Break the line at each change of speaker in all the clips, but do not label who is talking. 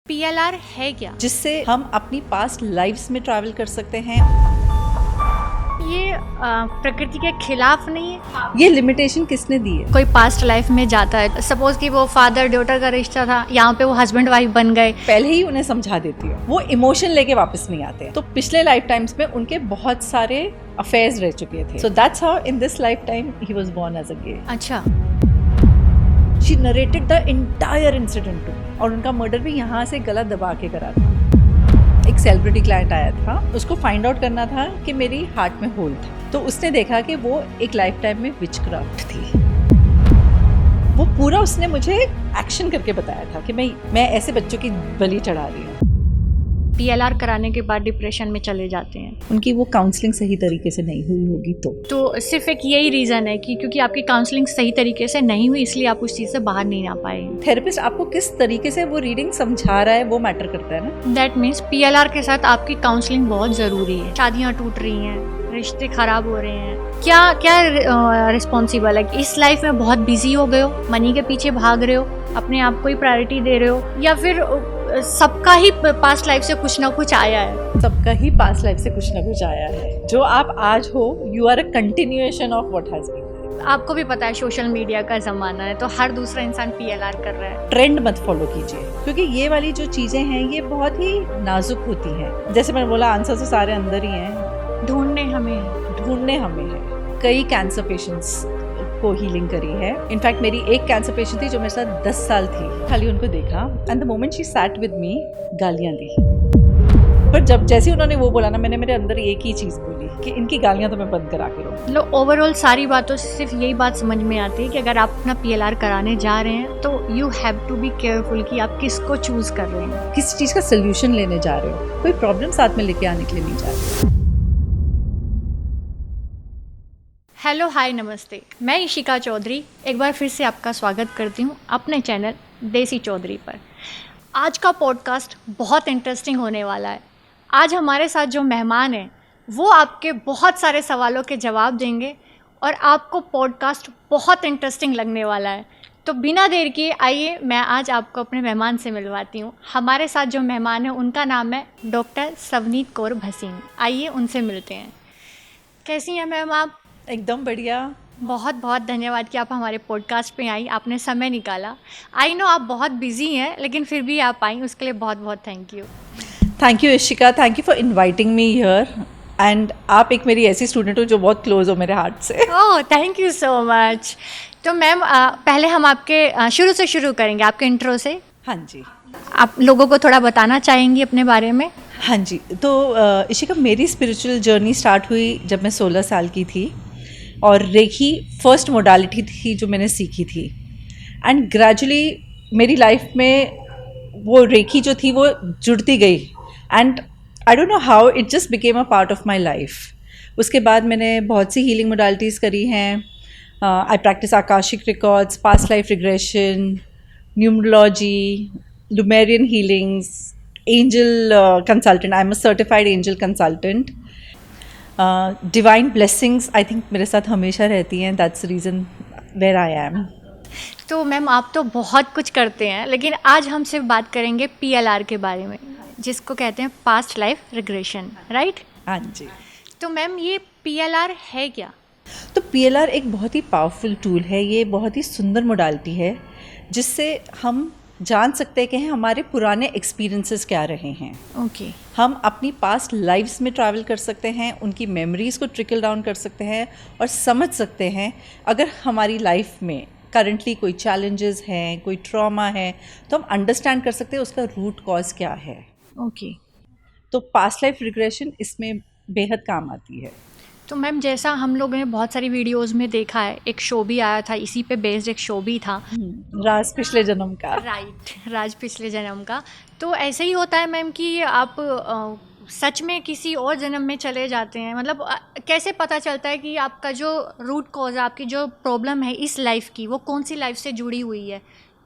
PLR है क्या?
जिससे हम अपनी पास्ट लाइफ्स में ट्रैवल कर सकते हैं।
ये प्रकृति के खिलाफ नहीं है।
ये लिमिटेशन किसने दी है?
कोई पास्ट लाइफ में जाता है, सपोज कि वो फादर डॉटर का रिश्ता था, यहाँ पे वो हस्बैंड वाइफ बन गए,
पहले ही उन्हें समझा देती है, वो इमोशन लेके वापस नहीं आते। तो पिछले लाइफ टाइम्स में उनके बहुत सारे अफेयर्स रह चुके थे। So that's how in this life time he was born as a gay.
अच्छा,
she narrated the entire incident to me, और उनका मर्डर भी यहाँ से गला दबा के करा था। एक सेलिब्रिटी क्लाइंट आया था, उसको फाइंड आउट करना था कि मेरी हार्ट में होल था। तो उसने देखा कि वो एक लाइफ टाइम में विचक्राफ्ट थी। वो पूरा उसने मुझे एक्शन करके बताया था कि मैं ऐसे बच्चों की बलि चढ़ा रही हूँ।
PLR कराने के बाद डिप्रेशन में चले जाते हैं,
उनकी वो काउंसलिंग सही तरीके से नहीं हुई होगी
तो सिर्फ एक यही रीज़न है कि क्योंकि आपकी काउंसलिंग सही तरीके से नहीं हुई, इसलिए आप उस चीज़ से बाहर नहीं आ पाए।
थेरेपिस्ट आपको किस तरीके से वो रीडिंग समझा रहा है वो मैटर करता है ना।
दैट मीन्स PLR के साथ आपकी काउंसलिंग बहुत ज़रूरी है। शादियाँ टूट रही हैं, रिश्ते खराब हो रहे हैं, क्या रिस्पॉन्सिबल है? इस लाइफ में बहुत बिजी हो गए हो, मनी के पीछे भाग रहे हो, अपने आप को ही प्रायोरिटी दे रहे हो, या फिर सबका ही पास्ट लाइफ से कुछ ना कुछ आया है।
सबका ही पास्ट लाइफ से कुछ ना कुछ आया है। जो आप आज हो, you are a continuation of what has been.
आपको भी पता है सोशल मीडिया का ज़माना है, तो हर दूसरा इंसान PLR कर रहा है।
ट्रेंड मत फॉलो कीजिए, क्योंकि ये वाली जो चीजें हैं ये बहुत ही नाजुक होती हैं। जैसे मैंने बोला, आंसर तो सारे अंदर ही हैं,
ढूंढने हमें है।
कई कैंसर पेशेंट्स को हीलिंग करी है। इनफैक्ट मेरी एक कैंसर पेशेंट थी जो मेरे साथ 10 साल थी। खाली उनको देखा and the moment she sat with me, गालियां दी। पर जब जैसे उन्होंने वो बोला ना, मैंने मेरे अंदर एक ही चीज बोली कि इनकी गालियां तो मैं बंद करा के रहूं।
मतलब ओवरऑल सारी बातों से सिर्फ यही बात समझ में आती है कि अगर आप अपना PLR कराने जा रहे हैं तो you have to be careful कि आप किसको चूज कर रहे हैं,
किस चीज का सोल्यूशन लेने जा रहे हो। कोई प्रॉब्लम साथ में लेके आने के लिए नहीं जा रहे।
हेलो हाय नमस्ते, मैं इशिका चौधरी एक बार फिर से आपका स्वागत करती हूँ अपने चैनल देसी चौधरी पर। आज का पॉडकास्ट बहुत इंटरेस्टिंग होने वाला है। आज हमारे साथ जो मेहमान हैं वो आपके बहुत सारे सवालों के जवाब देंगे और आपको पॉडकास्ट बहुत इंटरेस्टिंग लगने वाला है। तो बिना देर किए आइए मैं आज आपको अपने मेहमान से मिलवाती हूँ। हमारे साथ जो मेहमान है उनका नाम है डॉक्टर सवनीत कौर भसीन। आइए उनसे मिलते हैं। कैसी हैं मैम आप?
एकदम बढ़िया।
बहुत बहुत धन्यवाद कि आप हमारे पॉडकास्ट पे आई, आपने समय निकाला। आई नो आप बहुत बिजी हैं, लेकिन फिर भी आप आई, उसके लिए बहुत बहुत thank you
Ishika, thank you for inviting me here. And आप एक मेरी ऐसी स्टूडेंट हो जो बहुत क्लोज हो मेरे हार्ट से।
Oh thank you so much. तो मैम पहले हम आपके शुरू से शुरू करेंगे, आपके इंट्रो से।
हाँ जी।
आप लोगों को थोड़ा बताना चाहेंगी अपने बारे में?
हाँ जी, तो इशिका, मेरी स्पिरिचुअल जर्नी स्टार्ट हुई जब मैं 16 साल की थी, और रेखी फर्स्ट मोडालिटी थी जो मैंने सीखी थी। एंड ग्रेजुअली मेरी लाइफ में वो रेखी जो थी वो जुड़ती गई, and I don't know how it just became a part of my life. उसके बाद मैंने बहुत सी हीलिंग मोडालिटीज़ करी हैं। I practice akashic records, past life regression, numerology, Lemurian healings, angel consultant. I am a certified angel consultant. Divine blessings I think मेरे साथ हमेशा रहती हैं। That's reason where I am.
तो मैम आप तो बहुत कुछ करते हैं, लेकिन आज हम सिर्फ बात करेंगे PLR के बारे में, जिसको कहते हैं पास्ट लाइफ रिग्रेशन, राइट?
हाँ जी।
तो मैम ये PLR है क्या?
तो PLR एक बहुत ही पावरफुल टूल है। ये बहुत ही सुंदर मोडालिटी है जिससे हम जान सकते हैं कि हमारे पुराने एक्सपीरियंसेस क्या रहे हैं।
ओके।
हम अपनी पास्ट लाइफ्स में ट्रैवल कर सकते हैं, उनकी मेमोरीज़ को ट्रिकल डाउन कर सकते हैं और समझ सकते हैं अगर हमारी लाइफ में करंटली कोई चैलेंजेस हैं, कोई ट्रॉमा है, तो हम अंडरस्टैंड कर सकते हैं उसका रूट कॉज क्या है।
ओके।
तो पास्ट लाइफ रिग्रेशन इसमें बेहद काम आती है।
तो मैम जैसा हम लोगों ने बहुत सारी वीडियोस में देखा है, एक शो भी आया था, इसी पे बेस्ड एक शो भी था,
राज पिछले जन्म का।
राइट, राज पिछले जन्म का। तो ऐसे ही होता है मैम कि आप सच में किसी और जन्म में चले जाते हैं? मतलब कैसे पता चलता है कि आपका जो रूट कॉज, आपकी जो प्रॉब्लम है इस लाइफ की, वो कौन सी लाइफ से जुड़ी हुई है?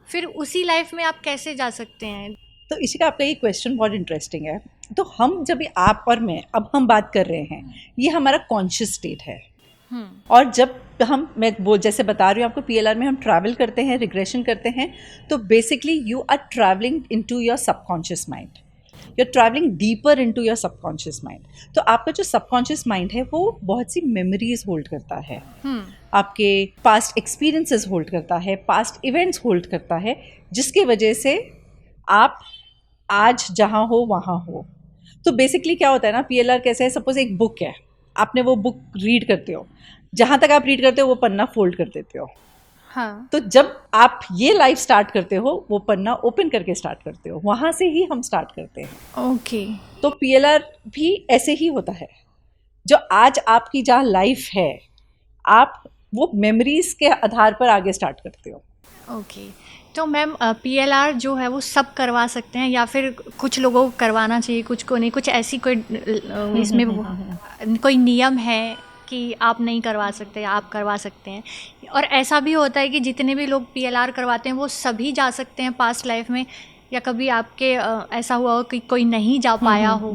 फिर उसी लाइफ में आप कैसे जा सकते हैं?
तो इसी का आपका ये क्वेश्चन बहुत इंटरेस्टिंग है। तो हम जब आप और मैं अब हम बात कर रहे हैं, ये हमारा कॉन्शियस स्टेट है। और जब मैं जैसे बता रही हूँ आपको, पीएलआर में हम ट्रैवल करते हैं, रिग्रेशन करते हैं, तो basically you are travelling into your subconscious mind, you are travelling deeper into your subconscious mind. तो आपका जो सबकॉन्शियस माइंड है वो बहुत सी मेमोरीज होल्ड करता है, आपके पास्ट एक्सपीरियंसेस होल्ड करता है, पास्ट इवेंट्स होल्ड करता है, जिसकी वजह से आप आज जहाँ हो वहाँ हो। तो बेसिकली क्या होता है ना, पीएलआर कैसे है, सपोज एक बुक है, आपने वो बुक रीड करते हो, जहाँ तक आप रीड करते हो वो पन्ना फोल्ड कर देते हो।
हाँ।
तो जब आप ये लाइफ स्टार्ट करते हो, वो पन्ना ओपन करके स्टार्ट करते हो, वहाँ से ही हम स्टार्ट करते हैं।
ओके।
तो पीएलआर भी ऐसे ही होता है, जो आज आपकी जहाँ लाइफ है, आप वो मेमोरीज के आधार पर आगे स्टार्ट करते हो।
ओके। तो मैम पीएलआर जो है वो सब करवा सकते हैं या फिर कुछ लोगों को करवाना चाहिए, कुछ को नहीं, कुछ ऐसी कोई इसमें कोई नियम है कि आप नहीं करवा सकते, आप करवा सकते हैं? और ऐसा भी होता है कि जितने भी लोग पीएलआर करवाते हैं वो सभी जा सकते हैं पास्ट लाइफ में, या कभी आपके ऐसा हुआ हो कि कोई नहीं जा पाया हो?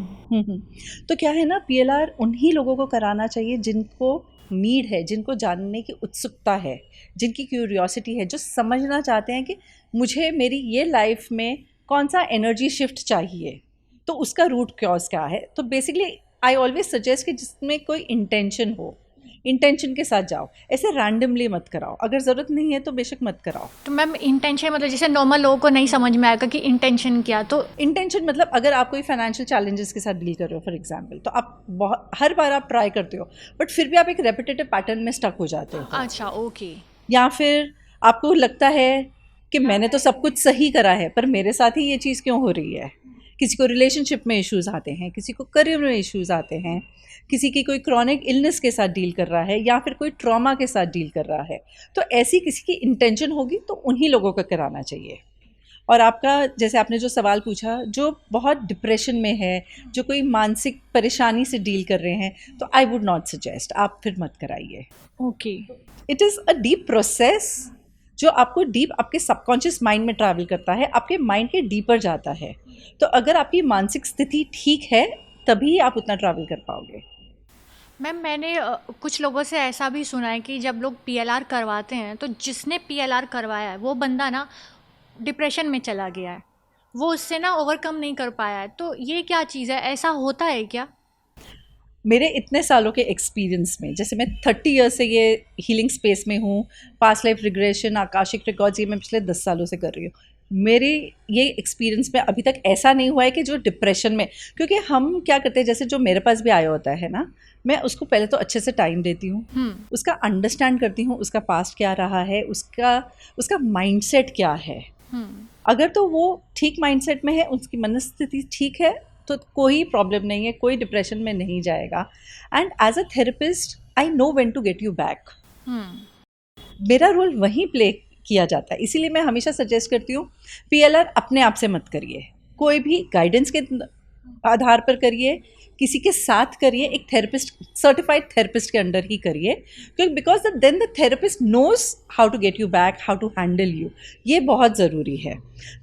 तो क्या है ना, पीएलआर उन्हीं लोगों को कराना चाहिए जिनको नीड है, जिनको जानने की उत्सुकता है, जिनकी क्यूरियोसिटी है, जो समझना चाहते हैं कि मुझे मेरी ये लाइफ में कौन सा एनर्जी शिफ्ट चाहिए, तो उसका रूट कॉज क्या है। तो बेसिकली आई ऑलवेज सजेस्ट कि जिसमें कोई इंटेंशन हो, इंटेंशन के साथ जाओ, ऐसे रैंडमली मत कराओ, अगर ज़रूरत नहीं है तो बेशक मत कराओ।
तो मैम इंटेंशन मतलब जैसे नॉर्मल लोगों को नहीं समझ में आएगा कि इंटेंशन क्या, तो
इंटेंशन मतलब अगर आप कोई फाइनेंशियल चैलेंजेस के साथ डील कर रहे हो फॉर एग्जांपल, तो आप बहुत हर बार आप ट्राई करते हो, बट फिर भी आप एक रेपिटेटिव पैटर्न में स्टक हो जाते हो।
अच्छा, ओके।
या फिर आपको लगता है कि मैंने तो सब कुछ सही करा है, पर मेरे साथ ही ये चीज़ क्यों हो रही है। किसी को रिलेशनशिप में इश्यूज़ आते हैं, किसी को करियर में इश्यूज़ आते हैं, किसी की कोई क्रॉनिक इलनेस के साथ डील कर रहा है, या फिर कोई ट्रॉमा के साथ डील कर रहा है। तो ऐसी किसी की इंटेंशन होगी तो उन्हीं लोगों को कराना चाहिए। और आपका जैसे आपने जो सवाल पूछा, जो बहुत डिप्रेशन में है, जो कोई मानसिक परेशानी से डील कर रहे हैं, तो आई वुड नॉट सजेस्ट, आप फिर मत कराइए।
Okay.
It is a deep process जो आपको डीप आपके सबकॉन्शियस माइंड में ट्रैवल करता है, आपके माइंड के डीपर जाता है। तो अगर आपकी मानसिक स्थिति ठीक है तभी आप उतना ट्रैवल कर पाओगे।
मैम मैंने कुछ लोगों से ऐसा भी सुना है कि जब लोग पीएलआर करवाते हैं तो जिसने पीएलआर करवाया है वो बंदा ना डिप्रेशन में चला गया है, वो उससे ना ओवरकम नहीं कर पाया है। तो ये क्या चीज़ है, ऐसा होता है क्या?
मेरे इतने सालों के एक्सपीरियंस में, जैसे मैं 30 ईयर्स से ये हीलिंग स्पेस में हूँ, past life regression, Akashic records, ये मैं पिछले 10 सालों से कर रही हूँ। मेरे ये एक्सपीरियंस में अभी तक ऐसा नहीं हुआ है कि जो डिप्रेशन में, क्योंकि हम क्या करते हैं, जैसे जो मेरे पास भी आया होता है ना, मैं उसको पहले तो अच्छे से टाइम देती हूँ, उसका अंडरस्टैंड करती हूँ, उसका पास्ट क्या रहा है, उसका माइंडसेट क्या है। अगर तो वो ठीक माइंडसेट में है, उसकी मनस्थिति ठीक है, तो कोई प्रॉब्लम नहीं है, कोई डिप्रेशन में नहीं जाएगा। And as a therapist I know when to get you back. मेरा रोल वहीं प्ले किया जाता है, इसीलिए मैं हमेशा सजेस्ट करती हूँ पीएलआर अपने आप से मत करिए, कोई भी गाइडेंस के आधार पर करिए, किसी के साथ करिए, एक थेरेपिस्ट, सर्टिफाइड थेरेपिस्ट के अंडर ही करिए, क्योंकि because then the therapist knows how to get you back, how to handle you. ये बहुत ज़रूरी है।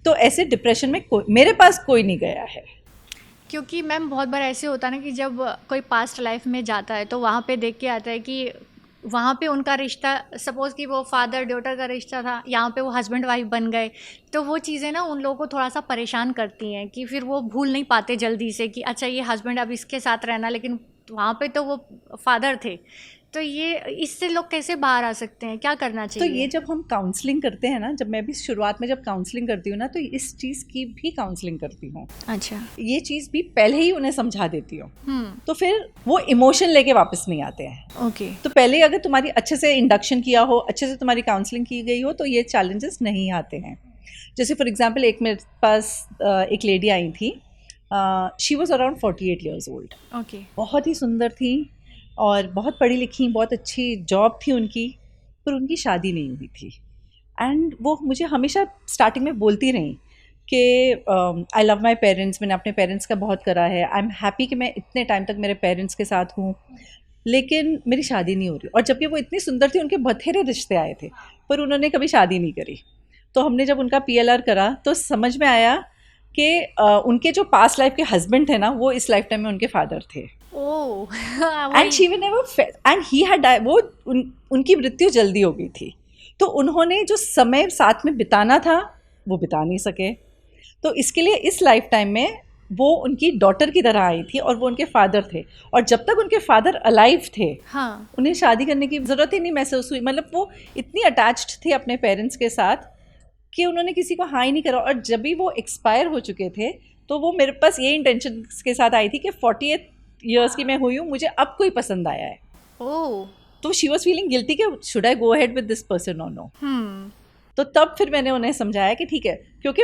तो ऐसे डिप्रेशन में मेरे पास कोई नहीं गया है।
क्योंकि मैम बहुत बार ऐसे होता है ना कि जब कोई पास्ट लाइफ में जाता है तो वहाँ पे देख के आता है कि वहाँ पे उनका रिश्ता, सपोज़ कि वो फादर डॉटर का रिश्ता था, यहाँ पे वो हस्बैंड वाइफ बन गए, तो वो चीज़ें ना उन लोगों को थोड़ा सा परेशान करती हैं कि फिर वो भूल नहीं पाते जल्दी से कि अच्छा ये हस्बैंड अब इसके साथ रहना, लेकिन वहाँ पे तो वो फादर थे। तो ये इससे लोग कैसे बाहर आ सकते हैं, क्या करना चाहिए?
तो ये जब हम काउंसलिंग करते हैं ना, जब मैं भी शुरुआत में जब काउंसलिंग करती हूँ ना, तो इस चीज़ की भी काउंसलिंग करती हूँ।
अच्छा।
ये चीज़ भी पहले ही उन्हें समझा देती हूँ, तो फिर वो इमोशन लेके वापस नहीं आते हैं।
ओके।
तो पहले अगर तुम्हारी अच्छे से इंडक्शन किया हो, अच्छे से तुम्हारी काउंसलिंग की गई हो, तो ये चैलेंजेस नहीं आते हैं। जैसे फॉर एग्जाम्पल, एक मेरे पास एक लेडी आई थी, she was around 48 years old.
Okay.
बहुत ही सुंदर थी और बहुत पढ़ी लिखी, बहुत अच्छी जॉब थी उनकी, पर उनकी शादी नहीं हुई थी। एंड वो मुझे हमेशा स्टार्टिंग में बोलती रही कि आई लव माई पेरेंट्स, मैंने अपने पेरेंट्स का बहुत करा है, आई एम हैप्पी कि मैं इतने टाइम तक मेरे पेरेंट्स के साथ हूँ, लेकिन मेरी शादी नहीं हो रही। और जबकि वो इतनी सुंदर थी, उनके बथेरे रिश्ते आए थे, पर उन्होंने कभी शादी नहीं करी। तो हमने जब उनका पीएलआर करा तो समझ में आया कि उनके जो पास्ट लाइफ के हस्बैंड थे ना, वो इस लाइफ टाइम में उनके फादर थे।
Oh
and she never and he had वो उनकी मृत्यु जल्दी हो गई थी, तो उन्होंने जो समय साथ में बिताना था वो बिता नहीं सके। तो इसके लिए इस लाइफ टाइम में वो उनकी डॉटर की तरह आई थी और वो उनके फादर थे, और जब तक उनके फादर अलाइव थे
हाँ,
उन्हें शादी करने की ज़रूरत ही नहीं महसूस हुई। मतलब वो इतनी अटैच्ड थे अपने पेरेंट्स के साथ कि उन्होंने किसी को हाँ ही नहीं करा। और जब भी वो एक्सपायर हो चुके थे तो वो मेरे पास ये इंटेंशन के साथ आई थी कि 48 ईयर्स की मैं हुई हूँ, मुझे अब कोई पसंद आया है।
ओह,
तो शी वॉज फीलिंग गिल्टी कि should I go ahead with this person और नो। तो तब फिर मैंने उन्हें समझाया कि ठीक है, क्योंकि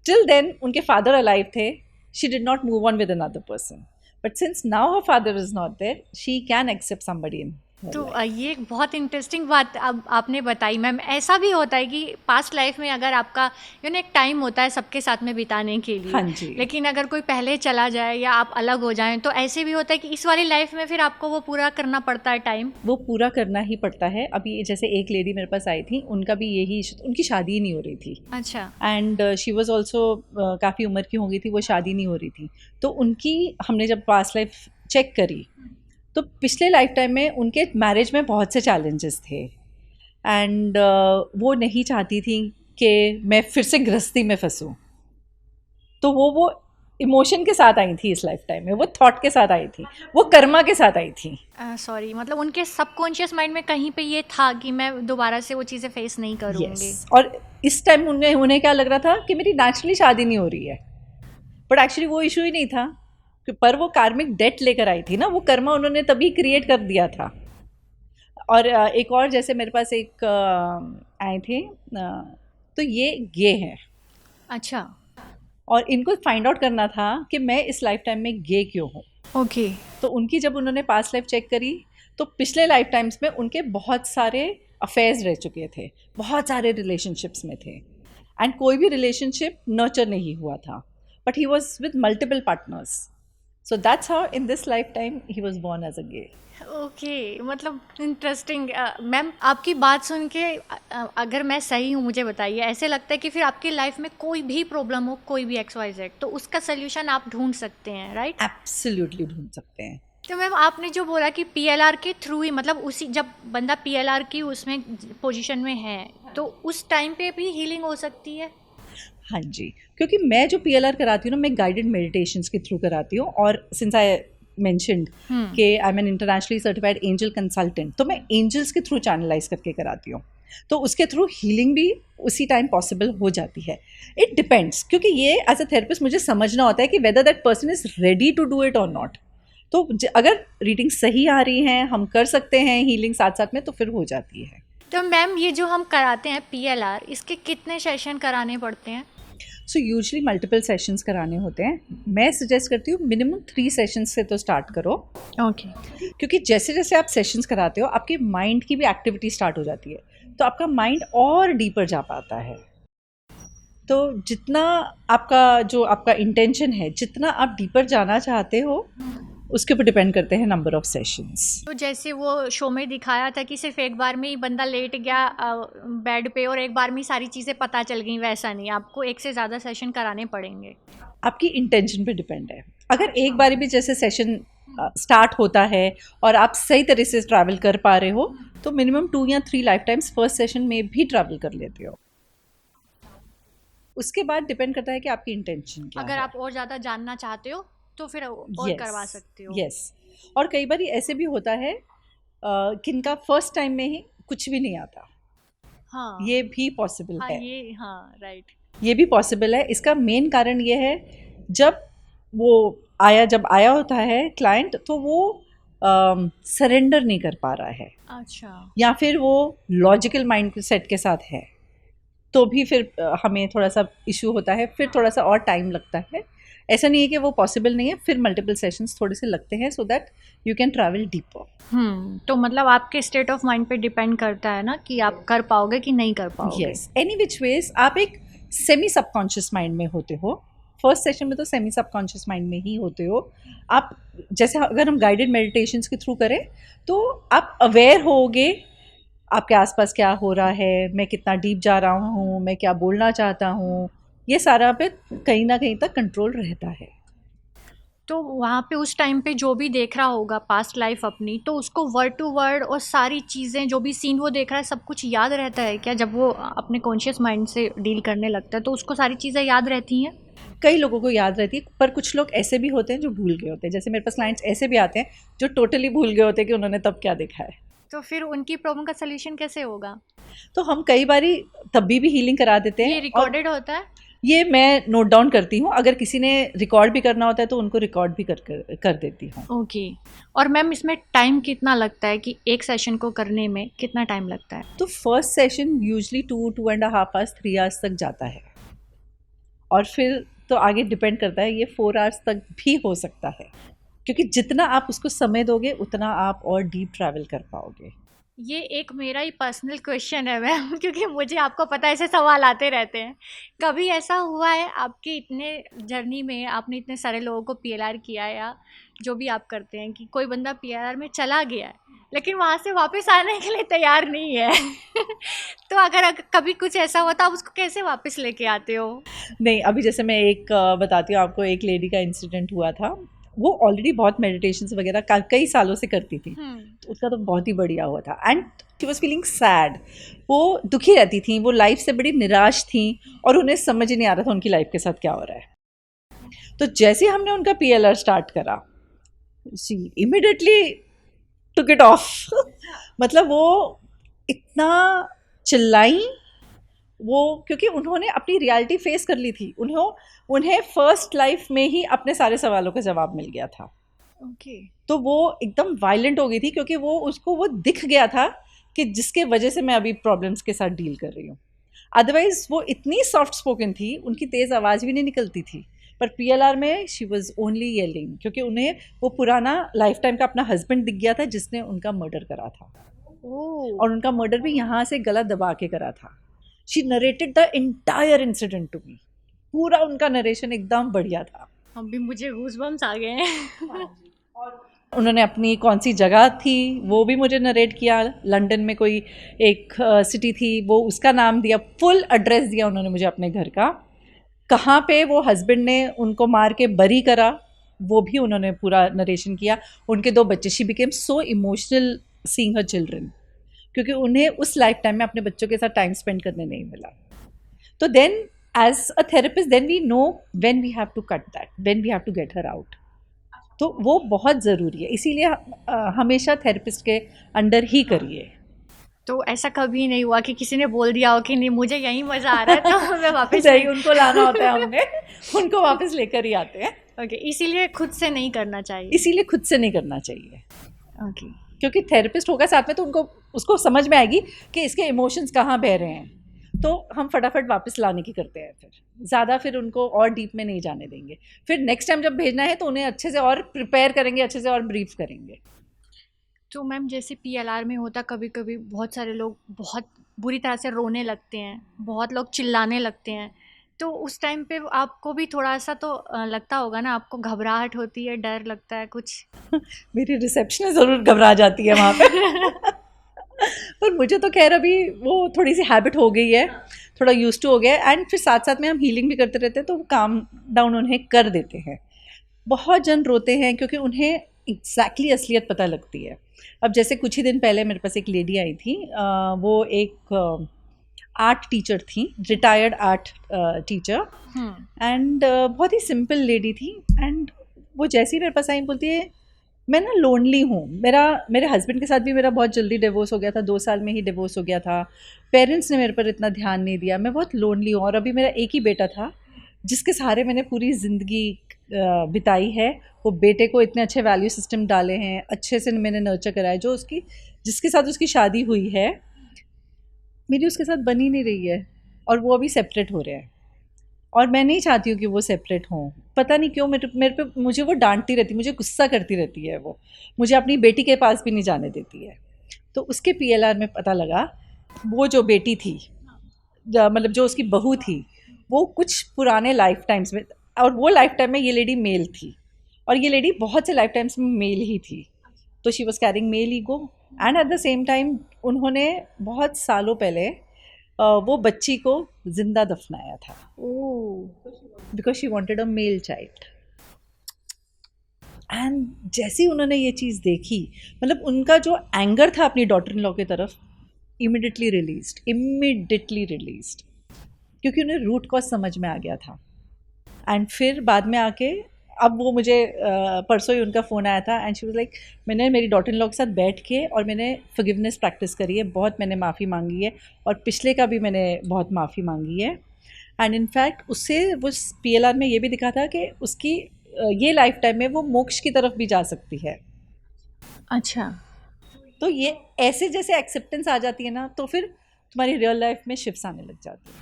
टिल देन उनके फादर अलाइव थे, she did not move on with another person, but since now her father is not there, she can accept somebody in.
तो ये एक बहुत इंटरेस्टिंग बात अब आपने बताई मैम। ऐसा भी होता है कि पास्ट लाइफ में अगर आपका एक टाइम होता है सबके साथ में बिताने के लिए,
हाँ जी।
लेकिन अगर कोई पहले चला जाए या आप अलग हो जाएं तो ऐसे भी होता है कि इस वाली लाइफ में फिर आपको वो पूरा करना पड़ता है टाइम।
वो पूरा करना ही पड़ता है। अभी जैसे एक लेडी मेरे पास आई थी, उनका भी यही, उनकी शादी ही नहीं हो रही थी।
अच्छा।
एंड शी वॉज ऑल्सो काफ़ी उम्र की हो गई थी, वो शादी नहीं हो रही थी। तो उनकी हमने जब पास्ट लाइफ चेक करी तो पिछले लाइफ टाइम में उनके मैरिज में बहुत से चैलेंजेस थे, एंड वो नहीं चाहती थी कि मैं फिर से गृहस्थी में फंसूँ। तो वो इमोशन के साथ आई थी इस लाइफ टाइम में, वो थॉट के साथ आई थी, वो कर्मा के साथ आई थी।
सॉरी, मतलब उनके सबकॉन्शियस माइंड में कहीं पे ये था कि मैं दोबारा से वो चीज़ें फेस नहीं करूँगी।
Yes. और इस टाइम उन्हें क्या लग रहा था कि मेरी नेचुरली शादी नहीं हो रही है, बट एक्चुअली वो इशू ही नहीं था, पर वो कार्मिक डेट लेकर आई थी ना, वो कर्मा उन्होंने तभी क्रिएट कर दिया था। और एक और जैसे मेरे पास एक आए थे, तो ये गे हैं।
अच्छा।
और इनको फाइंड आउट करना था कि मैं इस लाइफ टाइम में गे क्यों हूँ।
ओके।
तो उनकी जब उन्होंने पास्ट लाइफ चेक करी तो पिछले लाइफ टाइम्स में उनके बहुत सारे अफेयर्स रह चुके थे, बहुत सारे रिलेशनशिप्स में थे, एंड कोई भी रिलेशनशिप नर्चर नहीं हुआ था, but he was with multiple partners. So that's how in this life time he was born as a gay.
Okay, मतलब इंटरेस्टिंग। मैम आपकी बात सुन के अगर मैं सही हूँ मुझे बताइए, ऐसे लगता है कि फिर आपकी लाइफ में कोई भी प्रॉब्लम हो, कोई भी XYZ, तो उसका सोल्यूशन आप ढूंढ सकते हैं, राइट?
एब्सोल्युटली ढूंढ सकते हैं।
तो मैम आपने जो बोला कि PLR के थ्रू ही, मतलब उसी जब बंदा PLR की उसमें पोजीशन में है तो उस टाइम पे भी हीलिंग हो सकती है?
हाँ जी, क्योंकि मैं जो PLR कराती हूँ ना, मैं गाइडेड मेडिटेशंस के थ्रू कराती हूँ, और सिंस आई मेंशन्ड कि I am N internationally certified angel consultant, तो मैं एंजल्स के थ्रू चैनलाइज करके कराती हूँ, तो उसके थ्रू हीलिंग भी उसी टाइम पॉसिबल हो जाती है। इट डिपेंड्स, क्योंकि ये एज अ थेरेपिस्ट मुझे समझना होता है कि whether that person is ready to do it और नॉट। तो अगर रीडिंग सही आ रही है, हम कर सकते हैं हीलिंग साथ साथ में, तो फिर हो जाती है।
तो मैम ये जो हम कराते हैं PLR, इसके कितने सेशन कराने पड़ते हैं?
सो यूजली मल्टीपल सेशंस कराने होते हैं। मैं सजेस्ट करती हूँ मिनिमम 3 सेशंस से तो स्टार्ट करो।
ओके।
क्योंकि जैसे जैसे आप सेशंस कराते हो आपके माइंड की भी एक्टिविटी स्टार्ट हो जाती है, तो आपका माइंड और डीपर जा पाता है। तो जितना आपका इंटेंशन है, जितना आप डीपर जाना चाहते हो, उसके ऊपर डिपेंड करते हैं नंबर ऑफ सेशंस।
तो जैसे वो शो में दिखाया था कि सिर्फ एक बार में ही बंदा लेट गया बेड पे और एक बार में ही सारी चीज़ें पता चल गई, वैसा नहीं, आपको एक से ज़्यादा सेशन कराने पड़ेंगे।
आपकी इंटेंशन पे डिपेंड है। अगर एक बार भी जैसे सेशन स्टार्ट होता है और आप सही तरह से ट्रैवल कर पा रहे हो, तो मिनिमम 2 या 3 लाइफ टाइम्स फर्स्ट सेशन में भी ट्रैवल कर लेते हो। उसके बाद डिपेंड करता है कि आपकी इंटेंशन क्या है।
अगर आप और ज़्यादा जानना चाहते हो तो फिर और करवा सकते हो।
यस। और कई बार ऐसे भी होता है किनका फर्स्ट टाइम में ही कुछ भी नहीं आता।
हाँ,
ये भी पॉसिबल
हाँ,
है।
ये हाँ, राइट।
ये भी पॉसिबल है। इसका मेन कारण ये है, जब आया होता है क्लाइंट, तो वो सरेंडर नहीं कर पा रहा है,
अच्छा।
या फिर वो लॉजिकल माइंड सेट के साथ है, तो भी फिर हमें थोड़ा सा इशू होता है, फिर थोड़ा सा और टाइम लगता है। ऐसा नहीं है कि वो पॉसिबल नहीं है, फिर मल्टीपल सेशंस थोड़े से लगते हैं, so that you can travel deeper.
तो मतलब आपके स्टेट ऑफ माइंड पे डिपेंड करता है ना कि आप कर पाओगे कि नहीं कर पाओगे।
यस, एनी विच वेज आप एक सेमी सबकॉन्शियस माइंड में होते हो। फर्स्ट सेशन में तो सेमी सबकॉन्शियस माइंड में ही होते हो आप। जैसे अगर हम गाइडेड मेडिटेशंस के थ्रू करें तो आप अवेयर होगे आपके आसपास क्या हो रहा है, मैं कितना डीप जा रहा हूँ, मैं क्या बोलना चाहता हूँ, ये सारा पे कहीं ना कहीं तक कंट्रोल रहता है।
तो वहाँ पे उस टाइम पे जो भी देख रहा होगा पास्ट लाइफ अपनी, तो उसको वर्ड टू वर्ड और सारी चीज़ें जो भी सीन वो देख रहा है सब कुछ याद रहता है क्या? जब वो अपने कॉन्शियस माइंड से डील करने लगता है तो उसको सारी चीज़ें याद रहती हैं?
कई लोगों को याद रहती है, पर कुछ लोग ऐसे भी होते हैं जो भूल गए होते हैं। जैसे मेरे पास क्लाइंट्स ऐसे भी आते हैं जो टोटली भूल गए होते हैं कि उन्होंने तब क्या देखा है।
तो फिर उनकी प्रॉब्लम का सलूशन कैसे होगा?
तो हम कई बारी तब भी हीलिंग करा देते हैं।
ये रिकॉर्डेड होता है?
ये मैं नोट डाउन करती हूँ, अगर किसी ने रिकॉर्ड भी करना होता है तो उनको रिकॉर्ड भी कर देती हूँ।
ओके। और मैम इसमें टाइम कितना लगता है कि एक सेशन को करने में कितना टाइम लगता है?
तो first session usually 2.5 hours 3 hours तक जाता है, और फिर तो आगे डिपेंड करता है, ये 4 आवर्स तक भी हो सकता है, क्योंकि जितना आप उसको समय दोगे उतना आप और डीप ट्रैवल कर पाओगे।
ये एक मेरा ही पर्सनल क्वेश्चन है मैम क्योंकि मुझे आपको पता है ऐसे सवाल आते रहते हैं। कभी ऐसा हुआ है आपके इतने जर्नी में, आपने इतने सारे लोगों को पीएलआर किया या जो भी आप करते हैं, कि कोई बंदा पीएलआर में चला गया है लेकिन वहाँ से वापस आने के लिए तैयार नहीं है तो अगर कभी कुछ ऐसा हुआ तो आप उसको कैसे वापस लेके आते हो?
नहीं, अभी जैसे मैं एक बताती हूँ आपको, एक लेडी का इंसिडेंट हुआ था। वो ऑलरेडी बहुत मेडिटेशंस वगैरह कई सालों से करती थी, तो उसका तो बहुत ही बढ़िया हुआ था, and she was feeling sad. वो दुखी रहती थी, वो लाइफ से बड़ी निराश थी, और उन्हें समझ ही नहीं आ रहा था उनकी लाइफ के साथ क्या हो रहा है। तो जैसे ही हमने उनका पीएलआर स्टार्ट करा, she immediately took it of मतलब वो इतना चिल्लाई वो, क्योंकि उन्होंने अपनी रियलिटी फेस कर ली थी। उन्हें फर्स्ट लाइफ में ही अपने सारे सवालों का जवाब मिल गया था।
ओके।
तो वो एकदम वायलेंट हो गई थी, क्योंकि वो दिख गया था कि जिसके वजह से मैं अभी प्रॉब्लम्स के साथ डील कर रही हूँ। अदरवाइज वो इतनी सॉफ्ट स्पोकन थी, उनकी तेज़ आवाज़ भी नहीं निकलती थी, पर पीएलआर में शी वॉज ओनली येलिंग, क्योंकि उन्हें वो पुराना लाइफ टाइम का अपना हस्बैंड दिख गया था जिसने उनका मर्डर करा था। और उनका मर्डर भी यहाँ से गला दबा के करा था। She narrated the entire incident to me. पूरा उनका नरेशन एकदम बढ़िया था।
अभी मुझे गूज़बम्स आ गए हैं
उन्होंने अपनी कौन सी जगह थी वो भी मुझे नरेट किया। लंदन में कोई एक सिटी थी, वो उसका नाम दिया, फुल एड्रेस दिया उन्होंने मुझे अपने घर का। कहाँ पे वो हस्बैंड ने उनको मार के बरी करा वो भी उन्होंने पूरा नरेशन किया। उनके 2 बच्चे, she became so emotional seeing her children, क्योंकि उन्हें उस लाइफ टाइम में अपने बच्चों के साथ टाइम स्पेंड करने नहीं मिला। तो then as a therapist then we know when we have to cut that, when we have to get her out. तो वो बहुत ज़रूरी है, इसीलिए हमेशा थेरेपिस्ट के अंडर ही करिए।
तो ऐसा कभी नहीं हुआ कि किसी ने बोल दिया हो कि नहीं मुझे यहीं मज़ा आ रहा है तो मैं वापस
नहीं, उनको लाना होता है हमने उनको वापस लेकर ही आते हैं।
ओके, इसीलिए खुद से नहीं करना चाहिए।
इसीलिए खुद से नहीं करना चाहिए,
ओके।
क्योंकि थेरेपिस्ट होगा साथ में तो उसको समझ में आएगी कि इसके इमोशंस कहाँ बह रहे हैं, तो हम फटाफट वापस लाने की करते हैं। फिर ज़्यादा फिर उनको और डीप में नहीं जाने देंगे। फिर नेक्स्ट टाइम जब भेजना है तो उन्हें अच्छे से और प्रिपेयर करेंगे, अच्छे से और ब्रीफ करेंगे।
तो मैम जैसे पीएलआर में होता, कभी कभी बहुत सारे लोग बहुत बुरी तरह से रोने लगते हैं, बहुत लोग चिल्लाने लगते हैं, तो उस टाइम पे आपको भी थोड़ा सा तो लगता होगा ना, आपको घबराहट होती है, डर लगता है कुछ?
मेरी रिसेप्शनिस्ट ज़रूर घबरा जाती है वहाँ पे पर मुझे तो खैर अभी वो थोड़ी सी हैबिट हो गई है, थोड़ा यूज टू हो गया है, एंड फिर साथ साथ में हम हीलिंग भी करते रहते हैं तो वो काम डाउन उन्हें कर देते हैं। बहुत जन रोते हैं क्योंकि उन्हें एग्जैक्टली असलियत पता लगती है। अब जैसे कुछ ही दिन पहले मेरे पास एक लेडी आई थी, वो एक आर्ट टीचर थी, रिटायर्ड आर्ट टीचर, एंड बहुत ही सिंपल लेडी थी। एंड वो जैसे ही मेरे पास आई बोलती है मैं ना लोनली हूँ, मेरे हस्बैंड के साथ भी मेरा बहुत जल्दी डिवोर्स हो गया था, 2 साल में ही डिवोर्स हो गया था, पेरेंट्स ने मेरे पर इतना ध्यान नहीं दिया, मैं बहुत लोनली हूँ, और अभी मेरा एक ही बेटा था जिसके सहारे मैंने पूरी ज़िंदगी बिताई है। वो बेटे को इतने अच्छे वैल्यू सिस्टम डाले हैं, अच्छे से मैंने नर्चर कराया, जो जिसके साथ उसकी शादी हुई है मेरी उसके साथ बन ही नहीं रही है, और वो अभी सेपरेट हो रहे हैं, और मैं नहीं चाहती हूँ कि वो सेपरेट हों। पता नहीं क्यों मेरे पे मुझे वो डांटती रहती, मुझे गुस्सा करती रहती है, वो मुझे अपनी बेटी के पास भी नहीं जाने देती है। तो उसके पीएलआर में पता लगा वो जो बेटी थी, मतलब जो उसकी बहू थी, वो कुछ पुराने लाइफ टाइम्स में, और वो लाइफ टाइम में ये लेडी मेल थी, और ये लेडी बहुत से लाइफ टाइम्स में मेल ही थी। तो she was carrying male ego, and at the same time उन्होंने बहुत सालों पहले वो बच्ची को जिंदा दफनाया था
oh,
because she wanted a male child. And जैसे ही उन्होंने ये चीज़ देखी, मतलब उनका जो एंगर था अपनी डॉटर इन लॉ की तरफ, इमिडिएटली रिलीज्ड, क्योंकि उन्हें रूट कॉज समझ में आ गया था। एंड फिर बाद में आके, अब वो मुझे परसों ही उनका फ़ोन आया था एंड शी वाज लाइक, मैंने मेरी डॉटर इन लॉ के साथ बैठ के और मैंने फॉरगिवनेस प्रैक्टिस करी है, बहुत मैंने माफ़ी मांगी है, और पिछले का भी मैंने बहुत माफ़ी मांगी है। एंड इनफैक्ट उससे वो PLR में ये भी दिखा था कि उसकी ये लाइफ टाइम में वो मोक्ष की तरफ भी जा सकती है।
अच्छा।
तो ये ऐसे जैसे एक्सेप्टेंस आ जाती है ना, तो फिर तुम्हारी रियल लाइफ में शिफ्ट्स आने लग जाती है।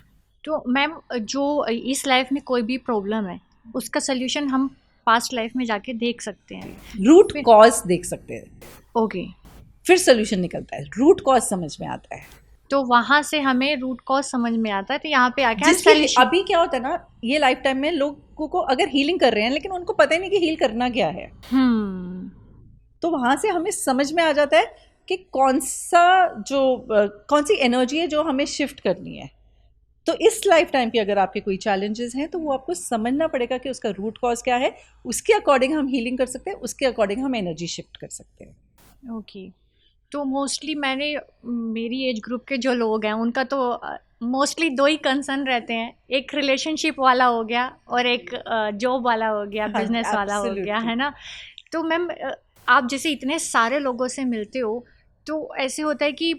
तो मैम, जो इस लाइफ में कोई भी प्रॉब्लम है उसका सल्यूशन हम पास्ट लाइफ में जाके देख सकते हैं।
रूट
फिर-
कॉज देख सकते हैं,
ओके,
फिर सोल्यूशन निकलता है, रूट कॉज समझ में आता है।
तो वहाँ से हमें रूट कॉज समझ में आता है, तो यहाँ पे आके हम
जिसकी
सल्यूशन।
अभी क्या होता है ना, ये लाइफ टाइम में लोगों को अगर हीलिंग कर रहे हैं लेकिन उनको पता ही नहीं कि हील करना क्या है, तो वहाँ से हमें समझ में आ जाता है कि कौन सी एनर्जी है जो हमें शिफ्ट करनी है। तो इस लाइफ टाइम की अगर आपके कोई चैलेंजेस हैं तो वो आपको समझना पड़ेगा कि उसका रूट कॉज क्या है, उसके अकॉर्डिंग हम हीलिंग कर सकते हैं, उसके अकॉर्डिंग हम एनर्जी शिफ्ट कर सकते हैं।
ओके। तो मोस्टली मैंने, मेरी एज ग्रुप के जो लोग हैं उनका तो मोस्टली दो ही कंसर्न रहते हैं, एक रिलेशनशिप वाला हो गया और एक जॉब वाला हो गया,
हाँ,
बिजनेस वाला हो गया,
absolutely।
है ना। तो मैम, आप जैसे इतने सारे लोगों से मिलते हो, तो ऐसे होता है कि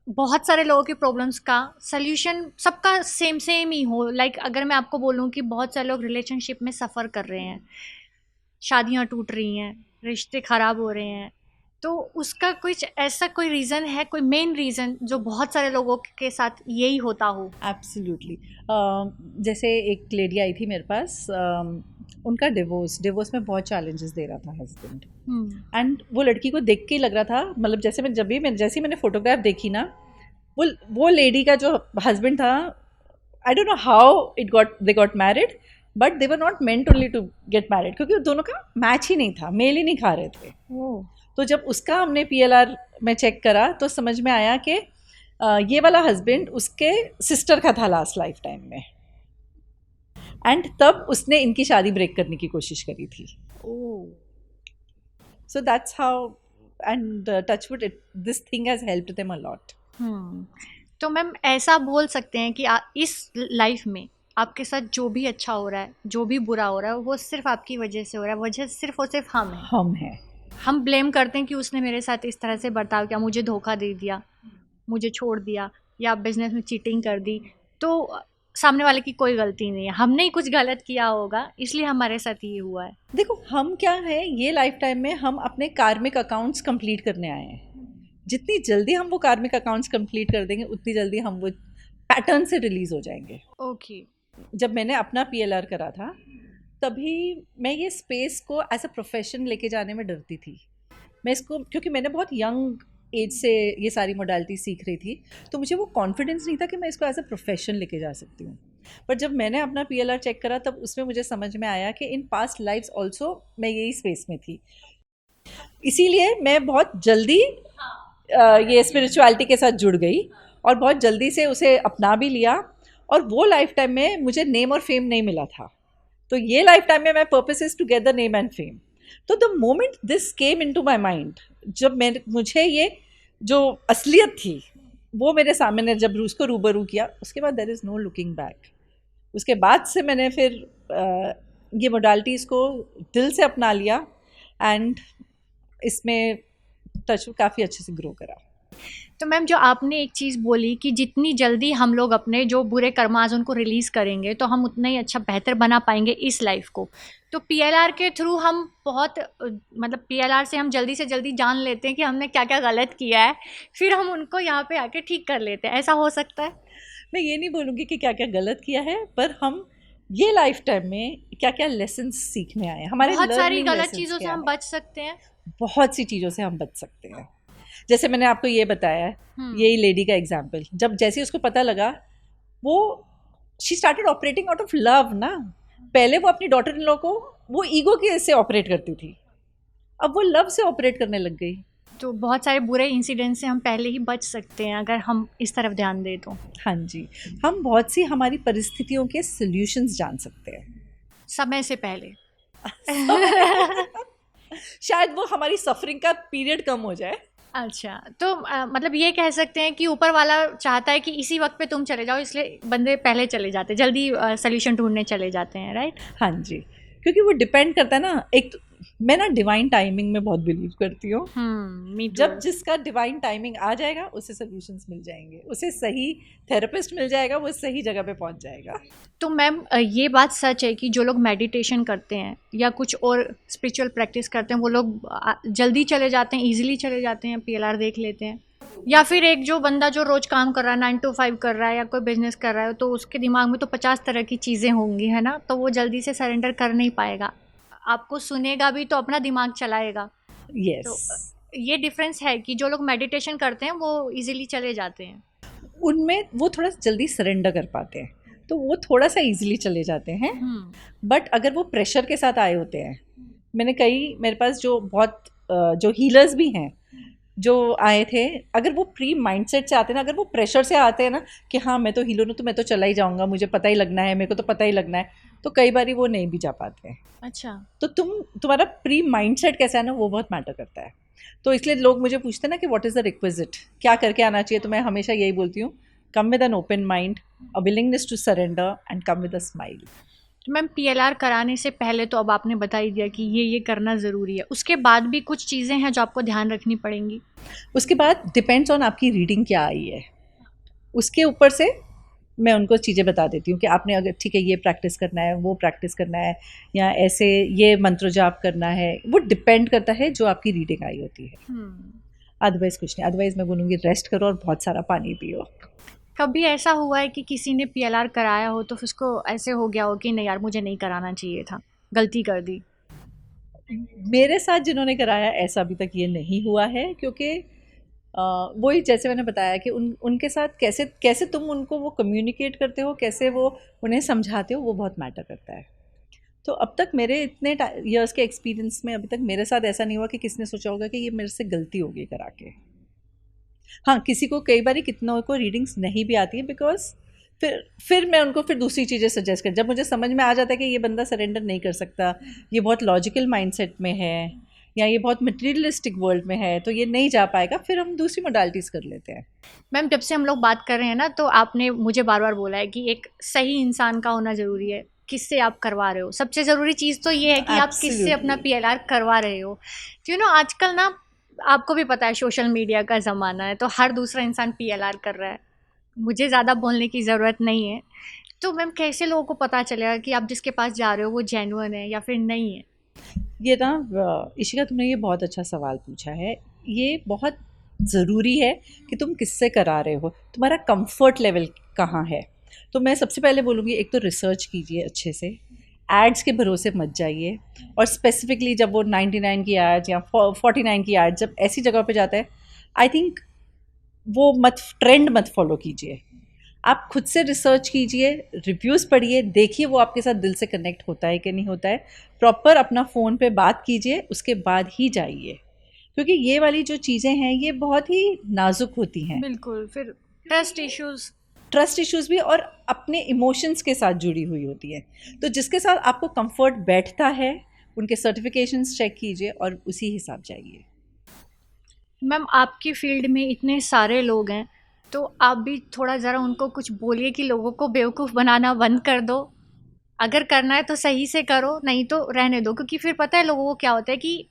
बहुत सारे लोगों की प्रॉब्लम्स का सल्यूशन सबका सेम सेम ही हो। लाइक अगर मैं आपको बोलूँ कि बहुत सारे लोग रिलेशनशिप में सफ़र कर रहे हैं, शादियाँ टूट रही हैं, रिश्ते ख़राब हो रहे हैं, तो उसका कुछ ऐसा कोई रीज़न है, कोई मेन रीज़न जो बहुत सारे लोगों के साथ यही होता हो?
एब्सोल्युटली। जैसे एक लेडी आई थी मेरे पास, उनका डिवोर्स में बहुत चैलेंजेस दे रहा था हस्बैंड। एंड वो लड़की को देख के ही लग रहा था, मतलब जैसे मैंने फोटोग्राफ देखी ना, वो लेडी का जो हस्बैंड था, I don't know how they got married, but they were not meant only to get married, क्योंकि दोनों का मैच ही नहीं था, मेल ही नहीं खा रहे थे।
ओह,
तो जब उसका हमने PLR में चेक करा तो समझ में आया कि ये वाला हस्बैंड उसके सिस्टर का था लास्ट लाइफ टाइम में, एंड तब उसने इनकी शादी ब्रेक करने की कोशिश करी थी।
Oh,
so that's how, and touchwood this thing has helped them a lot.
तो मैम, ऐसा बोल सकते हैं कि इस लाइफ में आपके साथ जो भी अच्छा हो रहा है, जो भी बुरा हो रहा है, वो सिर्फ आपकी वजह से हो रहा है, वजह सिर्फ और सिर्फ हम हैं।
हम हैं।
हम ब्लेम करते हैं कि उसने मेरे साथ इस तरह से बर्ताव किया, मुझे धोखा दे दिया, मुझे छोड़ दिया, या बिजनेस में चीटिंग कर दी। तो सामने वाले की कोई गलती नहीं है, हमने ही कुछ गलत किया होगा, इसलिए हमारे साथ ये हुआ है।
देखो, हम क्या है, ये लाइफ टाइम में हम अपने कार्मिक अकाउंट्स कंप्लीट करने आए हैं। जितनी जल्दी हम वो कार्मिक अकाउंट्स कंप्लीट कर देंगे, उतनी जल्दी हम वो पैटर्न से रिलीज हो जाएंगे।
ओके।
जब मैंने अपना PLR करा था, तभी मैं ये स्पेस को एज अ प्रोफेशन लेके जाने में डरती थी। मैं इसको, क्योंकि मैंने बहुत यंग एज से ये सारी मोडालिटी सीख रही थी, तो मुझे वो कॉन्फिडेंस नहीं था कि मैं इसको एज अ प्रोफेशन लेके जा सकती हूँ। पर जब मैंने अपना PLR चेक करा, तब उसमें मुझे समझ में आया कि इन पास्ट लाइफ्स ऑल्सो मैं यही स्पेस में थी। इसीलिए मैं बहुत जल्दी ये स्पिरिचुअलिटी के साथ जुड़ गई और बहुत जल्दी से उसे अपना भी लिया। और वो लाइफ टाइम में मुझे नेम और फेम नहीं मिला था, तो ये लाइफ टाइम में मैं purpose is to get the name and fame. तो the moment this came into my mind, जब मुझे ये जो असलियत थी वो मेरे सामने, जब उसको रूबरू किया, उसके बाद there is no looking back. उसके बाद से मैंने फिर ये मोडालिटीज़ को दिल से अपना लिया, एंड इसमें टच काफ़ी अच्छे से ग्रो करा।
तो मैम, जो आपने एक चीज़ बोली कि जितनी जल्दी हम लोग अपने जो बुरे कर्माज उनको रिलीज़ करेंगे, तो हम उतना ही अच्छा बेहतर बना पाएंगे इस लाइफ को। तो PLR के थ्रू हम बहुत मतलब PLR से हम जल्दी जल्दी जान लेते हैं कि हमने क्या क्या गलत किया है, फिर हम उनको यहाँ पे आके ठीक कर लेते हैं, ऐसा हो सकता है?
मैं ये नहीं बोलूँगी कि क्या क्या गलत किया है, पर हम ये लाइफ टाइम में क्या क्या लेसन्स सीखने आए हैं, हमारे
बहुत सारी
learning
गलत
lessons
चीज़ों से
क्या
हम
हैं।
बच सकते हैं।
बहुत सी चीज़ों से हम बच सकते हैं। जैसे मैंने आपको ये बताया है, यही लेडी का एग्जाम्पल, जब जैसे उसको पता लगा, वो she started operating out of love ना। पहले वो अपनी डॉटर इन लॉ को वो ईगो के से ऑपरेट करती थी, अब वो लव से ऑपरेट करने लग गई।
तो बहुत सारे बुरे इंसिडेंट से हम पहले ही बच सकते हैं अगर हम इस तरफ ध्यान दें तो।
हाँ जी, हम बहुत सी हमारी परिस्थितियों के सॉल्यूशंस जान सकते हैं
समय से पहले।
शायद वो हमारी सफरिंग का पीरियड कम हो जाए।
अच्छा, तो मतलब ये कह सकते हैं कि ऊपर वाला चाहता है कि इसी वक्त पे तुम चले जाओ, इसलिए बंदे पहले चले जाते हैं, जल्दी सोल्यूशन ढूंढने चले जाते हैं, राइट?
हाँ जी, क्योंकि वो डिपेंड करता है ना, एक तो मैं ना डिवाइन टाइमिंग में बहुत बिलीव करती हूँ।
मी
जब जिसका डिवाइन टाइमिंग आ जाएगा उसे सॉल्यूशंस मिल जाएंगे, उसे सही थेरेपिस्ट मिल जाएगा, वो सही जगह पे पहुंच जाएगा।
तो मैम ये बात सच है कि जो लोग मेडिटेशन करते हैं या कुछ और स्पिरिचुअल प्रैक्टिस करते हैं वो लोग जल्दी चले जाते हैं, इजीली चले जाते हैं, पीएलआर देख लेते हैं? या फिर एक जो बंदा जो रोज काम कर रहा है, 9 to 5 कर रहा है या कोई बिजनेस कर रहा है, तो उसके दिमाग में तो 50 तरह की चीज़ें होंगी, है ना, तो वो जल्दी से सरेंडर कर नहीं पाएगा, आपको सुनेगा भी तो अपना दिमाग चलाएगा।
यस,
तो ये डिफरेंस है कि जो लोग मेडिटेशन करते हैं वो इजीली चले जाते हैं।
उनमें वो थोड़ा जल्दी सरेंडर कर पाते हैं, तो वो थोड़ा सा इजीली चले जाते हैं। बट अगर वो प्रेशर के साथ आए होते हैं, मेरे पास जो बहुत जो हीलर्स भी हैं जो आए थे, अगर वो प्री माइंडसेट से आते हैं ना, अगर वो प्रेशर से आते हैं ना कि हाँ मैं तो हीलर हूँ तो मैं तो चला ही जाऊँगा, मुझे पता ही लगना है, मेरे को तो पता ही लगना है, तो कई बार वो नहीं भी जा पाते हैं।
अच्छा,
तो तुम्हारा प्री माइंडसेट कैसा है ना, वो बहुत मैटर करता है। तो इसलिए लोग मुझे पूछते हैं ना कि व्हाट इज़ द रिक्विजिट, क्या करके आना चाहिए, तो मैं हमेशा यही बोलती हूँ, come with an open mind, a willingness to surrender and come with a smile.
तो मैम पीएलआर कराने से पहले तो अब आपने बता ही दिया कि ये करना ज़रूरी है, उसके बाद भी कुछ चीज़ें हैं जो आपको ध्यान रखनी पड़ेंगी?
उसके बाद डिपेंड्स ऑन आपकी रीडिंग क्या आई है, उसके ऊपर से मैं उनको चीज़ें बता देती हूँ कि आपने अगर ठीक है ये प्रैक्टिस करना है, वो प्रैक्टिस करना है, या ऐसे ये मंत्र जाप करना है, वो डिपेंड करता है जो आपकी रीडिंग आई होती है। अदरवाइज़ कुछ नहीं, अदरवाइज़ मैं बोलूँगी रेस्ट करो और बहुत सारा पानी पियो।
कभी ऐसा हुआ है कि किसी ने पीएलआर कराया हो तो फिर उसको ऐसे हो गया हो कि नहीं यार मुझे नहीं कराना चाहिए था, गलती कर दी?
मेरे साथ जिन्होंने कराया ऐसा अभी तक ये नहीं हुआ है, क्योंकि वही जैसे मैंने बताया कि उनके साथ कैसे कैसे तुम उनको वो कम्युनिकेट करते हो, कैसे वो उन्हें समझाते हो, वो बहुत मैटर करता है। तो अब तक मेरे इतने ईयर्स के एक्सपीरियंस में अभी तक मेरे साथ ऐसा नहीं हुआ कि किसी ने सोचा होगा कि ये मेरे से गलती होगी करा के। हाँ, किसी को कई बार कितनों को रीडिंग्स नहीं भी आती है, बिकॉज फिर मैं उनको फिर दूसरी चीज़ें सजेस्ट कर, जब मुझे समझ में आ जाता है कि ये बंदा सरेंडर नहीं कर सकता, ये बहुत लॉजिकल माइंडसेट में है या ये बहुत मटेरियलिस्टिक वर्ल्ड में है, तो ये नहीं जा पाएगा, फिर हम दूसरी मोडालिटीज़ कर लेते हैं।
मैम जब से हम लोग बात कर रहे हैं ना, तो आपने मुझे बार बार बोला है कि एक सही इंसान का होना ज़रूरी है, किससे आप करवा रहे हो, सबसे ज़रूरी चीज़ तो ये है कि आप किससे अपना पीएलआर करवा रहे हो। तो आजकल ना आपको भी पता है सोशल मीडिया का ज़माना है, तो हर दूसरा इंसान पीएलआर कर रहा है, मुझे ज़्यादा बोलने की ज़रूरत नहीं है। तो मैम कैसे लोगों को पता चलेगा कि आप जिसके पास जा रहे हो वो जेन्युइन है या फिर नहीं है?
ये ना इशिका, तुमने ये बहुत अच्छा सवाल पूछा है। ये बहुत ज़रूरी है कि तुम किससे करा रहे हो, तुम्हारा कंफर्ट लेवल कहाँ है। तो मैं सबसे पहले बोलूँगी, एक तो रिसर्च कीजिए अच्छे से, एड्स के भरोसे मत जाइए, और स्पेसिफिकली जब वो 99 की एड्स या 49 की एड्स जब ऐसी जगह पे जाता है, आई थिंक वो ट्रेंड मत फॉलो कीजिए। आप खुद से रिसर्च कीजिए, रिव्यूज़ पढ़िए, देखिए वो आपके साथ दिल से कनेक्ट होता है कि नहीं होता है, प्रॉपर अपना फ़ोन पे बात कीजिए, उसके बाद ही जाइए, क्योंकि ये वाली जो चीज़ें हैं ये बहुत ही नाजुक होती हैं।
बिल्कुल, फिर ट्रस्ट इश्यूज़
भी, और अपने इमोशंस के साथ जुड़ी हुई होती है। तो जिसके साथ आपको कंफर्ट बैठता है, उनके सर्टिफिकेशंस चेक कीजिए और उसी हिसाब जाइए।
मैम आपकी फील्ड में इतने सारे लोग हैं, तो आप भी थोड़ा ज़रा उनको कुछ बोलिए कि लोगों को बेवकूफ़ बनाना बंद कर दो, अगर करना है तो सही से करो, नहीं तो रहने दो। क्योंकि फिर पता है लोगों को क्या होता है कि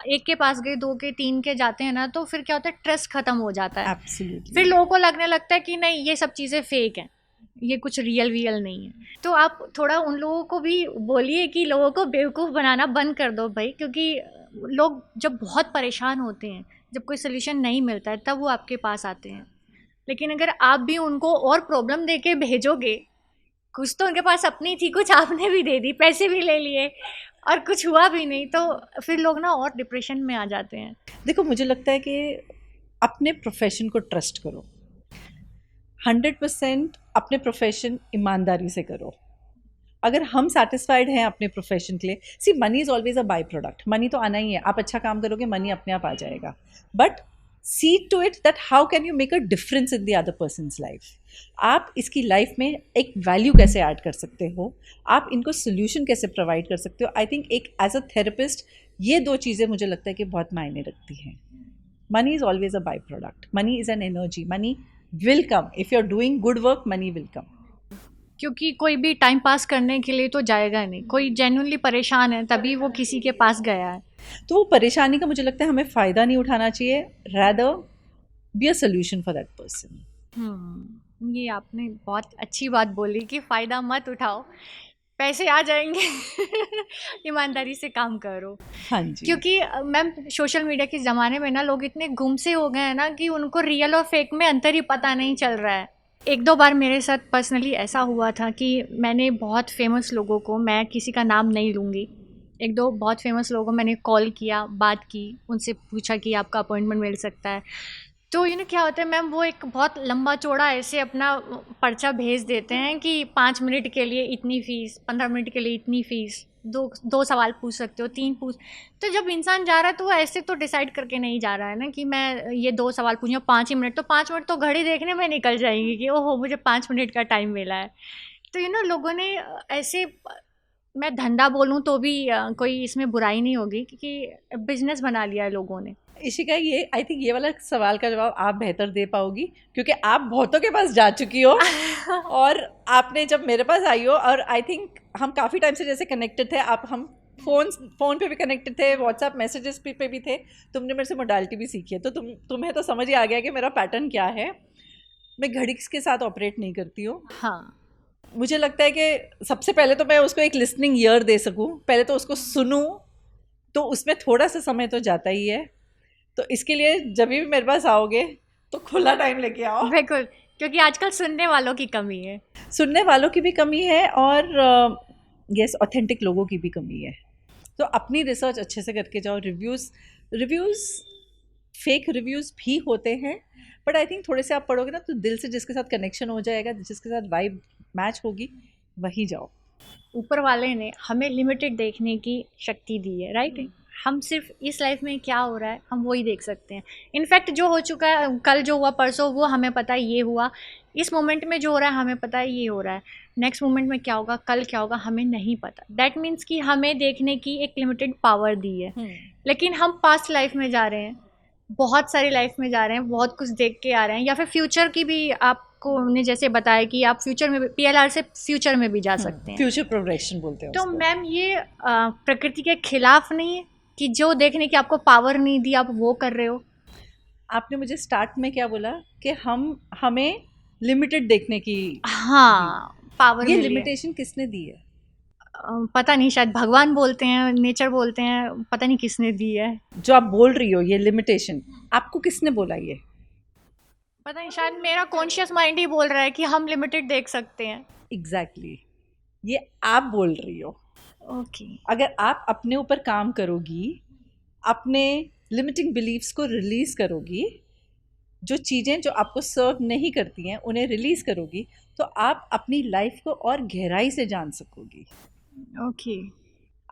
एक के पास गए, दो के, तीन के जाते हैं ना, तो फिर क्या होता है, ट्रस्ट ख़त्म हो जाता है।
एब्सोल्युटली।
फिर लोगों को लगने लगता है कि नहीं ये सब चीज़ें फेक हैं, ये कुछ रियल नहीं है। तो आप थोड़ा उन लोगों को भी बोलिए कि लोगों को बेवकूफ़ बनाना बंद कर दो भाई, क्योंकि लोग जब बहुत परेशान होते हैं, जब कोई सोल्यूशन नहीं मिलता है, तब वो आपके पास आते हैं। लेकिन अगर आप भी उनको और प्रॉब्लम दे के भेजोगे, कुछ तो उनके पास अपनी थी, कुछ आपने भी दे दी, पैसे भी ले लिए और कुछ हुआ भी नहीं, तो फिर लोग ना और डिप्रेशन में आ जाते हैं।
देखो, मुझे लगता है कि अपने प्रोफेशन को ट्रस्ट करो, 100% अपने प्रोफेशन ईमानदारी से करो, अगर हम सेटिस्फाइड हैं अपने प्रोफेशन के लिए, see money is always a by product, money तो आना ही है, आप अच्छा काम करोगे मनी अपने आप आ जाएगा, but see to it that how can you make a difference in the other person's life. आप इसकी लाइफ में एक वैल्यू कैसे ऐड कर सकते हो, आप इनको सोल्यूशन कैसे प्रोवाइड कर सकते हो। आई थिंक एक एज अ थेरेपिस्ट ये दो चीज़ें मुझे लगता है कि बहुत मायने रखती हैं। Money is always a by product, money is an energy, money will come if you are doing good work, money will come.
क्योंकि कोई भी टाइम पास करने के लिए तो जाएगा नहीं, कोई जेन्युइनली परेशान है तभी वो किसी के पास गया है।
तो वो परेशानी का मुझे लगता है हमें फ़ायदा नहीं उठाना चाहिए, rather be a solution for that person.
ये आपने बहुत अच्छी बात बोली कि फ़ायदा मत उठाओ, पैसे आ जाएंगे ईमानदारी से काम करो।
हाँ जी।
क्योंकि मैम सोशल मीडिया के ज़माने में ना लोग इतने गुमसे हो गए हैं ना कि उनको रियल और फेक में अंतर ही पता नहीं चल रहा है। एक दो बार मेरे साथ पर्सनली ऐसा हुआ था कि मैंने बहुत फेमस लोगों को, मैं किसी का नाम नहीं लूँगी, एक दो बहुत फेमस लोगों को मैंने कॉल किया, बात की, उनसे पूछा कि आपका अपॉइंटमेंट मिल सकता है। तो क्या होता है मैम, वो एक बहुत लंबा चौड़ा ऐसे अपना पर्चा भेज देते हैं कि 5 मिनट के लिए इतनी फ़ीस, 15 मिनट के लिए इतनी फ़ीस, दो सवाल पूछ सकते हो, 3 पूछ। तो जब इंसान जा रहा है तो वो ऐसे तो डिसाइड करके नहीं जा रहा है ना कि मैं ये 2 सवाल पूछूंगा 5 ही मिनट, तो 5 मिनट तो घड़ी देखने में निकल जाएंगी कि ओहो मुझे 5 मिनट का टाइम मिला है। तो लोगों ने ऐसे, मैं धंधा बोलूँ तो भी कोई इसमें बुराई नहीं होगी, क्योंकि बिजनेस बना लिया है लोगों ने।
इशिका, ये आई थिंक ये वाला सवाल का जवाब आप बेहतर दे पाओगी, क्योंकि आप बहुतों के पास जा चुकी हो और आपने जब मेरे पास आई हो, और आई थिंक हम काफ़ी टाइम से जैसे कनेक्टेड थे, आप हम फ़ोन पे भी कनेक्टेड थे, व्हाट्सएप मैसेजेस पे भी थे, तुमने मेरे से मोडालिटी भी सीखी है, तो तुम्हें तो समझ ही आ गया कि मेरा पैटर्न क्या है। मैं घड़ी के साथ ऑपरेट नहीं करती हूँ।
हाँ,
मुझे लगता है कि सबसे पहले तो मैं उसको एक लिसनिंग ईयर दे सकूँ, पहले तो उसको सुनूँ, तो उसमें थोड़ा सा समय तो जाता ही है। तो इसके लिए जब भी मेरे पास आओगे तो खुला टाइम लेके आओ।
बिल्कुल, क्योंकि आजकल सुनने वालों की कमी है।
सुनने वालों की भी कमी है, और यस ऑथेंटिक लोगों की भी कमी है। तो अपनी रिसर्च अच्छे से करके जाओ। रिव्यूज़ फेक रिव्यूज़ भी होते हैं, बट आई थिंक थोड़े से आप पढ़ोगे ना तो दिल से जिसके साथ कनेक्शन हो जाएगा, जिसके साथ वाइब मैच होगी, वही जाओ।
ऊपर वाले ने हमें लिमिटेड देखने की शक्ति दी है, राइट। हम सिर्फ इस लाइफ में क्या हो रहा है हम वही देख सकते हैं। इनफैक्ट जो हो चुका है, कल जो हुआ, परसों वो हमें पता है ये हुआ, इस मोमेंट में जो हो रहा है हमें पता है ये हो रहा है, नेक्स्ट मोमेंट में क्या होगा, कल क्या होगा हमें नहीं पता। दैट मीन्स कि हमें देखने की एक लिमिटेड पावर दी है। लेकिन हम पास्ट लाइफ में जा रहे हैं, बहुत सारी लाइफ में जा रहे हैं, बहुत कुछ देख के आ रहे हैं, या फिर फ्यूचर की भी आपको ने जैसे बताया कि आप फ्यूचर में PLR से फ्यूचर में भी जा सकते हैं।
फ्यूचर प्रोग्रेशन बोलते हैं
तो
उसको।
मैम ये प्रकृति के खिलाफ नहीं है कि जो देखने की आपको पावर नहीं दी आप वो कर रहे हो?
आपने मुझे स्टार्ट में क्या बोला कि हमें लिमिटेड देखने की
हाँ, पावर
ये
मिली है।
लिमिटेशन किसने दी है?
पता नहीं, शायद भगवान बोलते हैं, नेचर बोलते हैं, पता नहीं किसने दी है।
जो आप बोल रही हो ये लिमिटेशन, आपको किसने बोला ये?
पता नहीं, शायद मेरा कॉन्शियस माइंड ही बोल रहा है कि हम लिमिटेड देख सकते हैं।
एग्जैक्टली ये आप बोल रही हो।
ओके।
अगर आप अपने ऊपर काम करोगी, अपने लिमिटिंग बिलीव्स को रिलीज करोगी, जो चीज़ें जो आपको सर्व नहीं करती हैं उन्हें रिलीज करोगी, तो आप अपनी लाइफ को और गहराई से जान सकोगी।
ओके।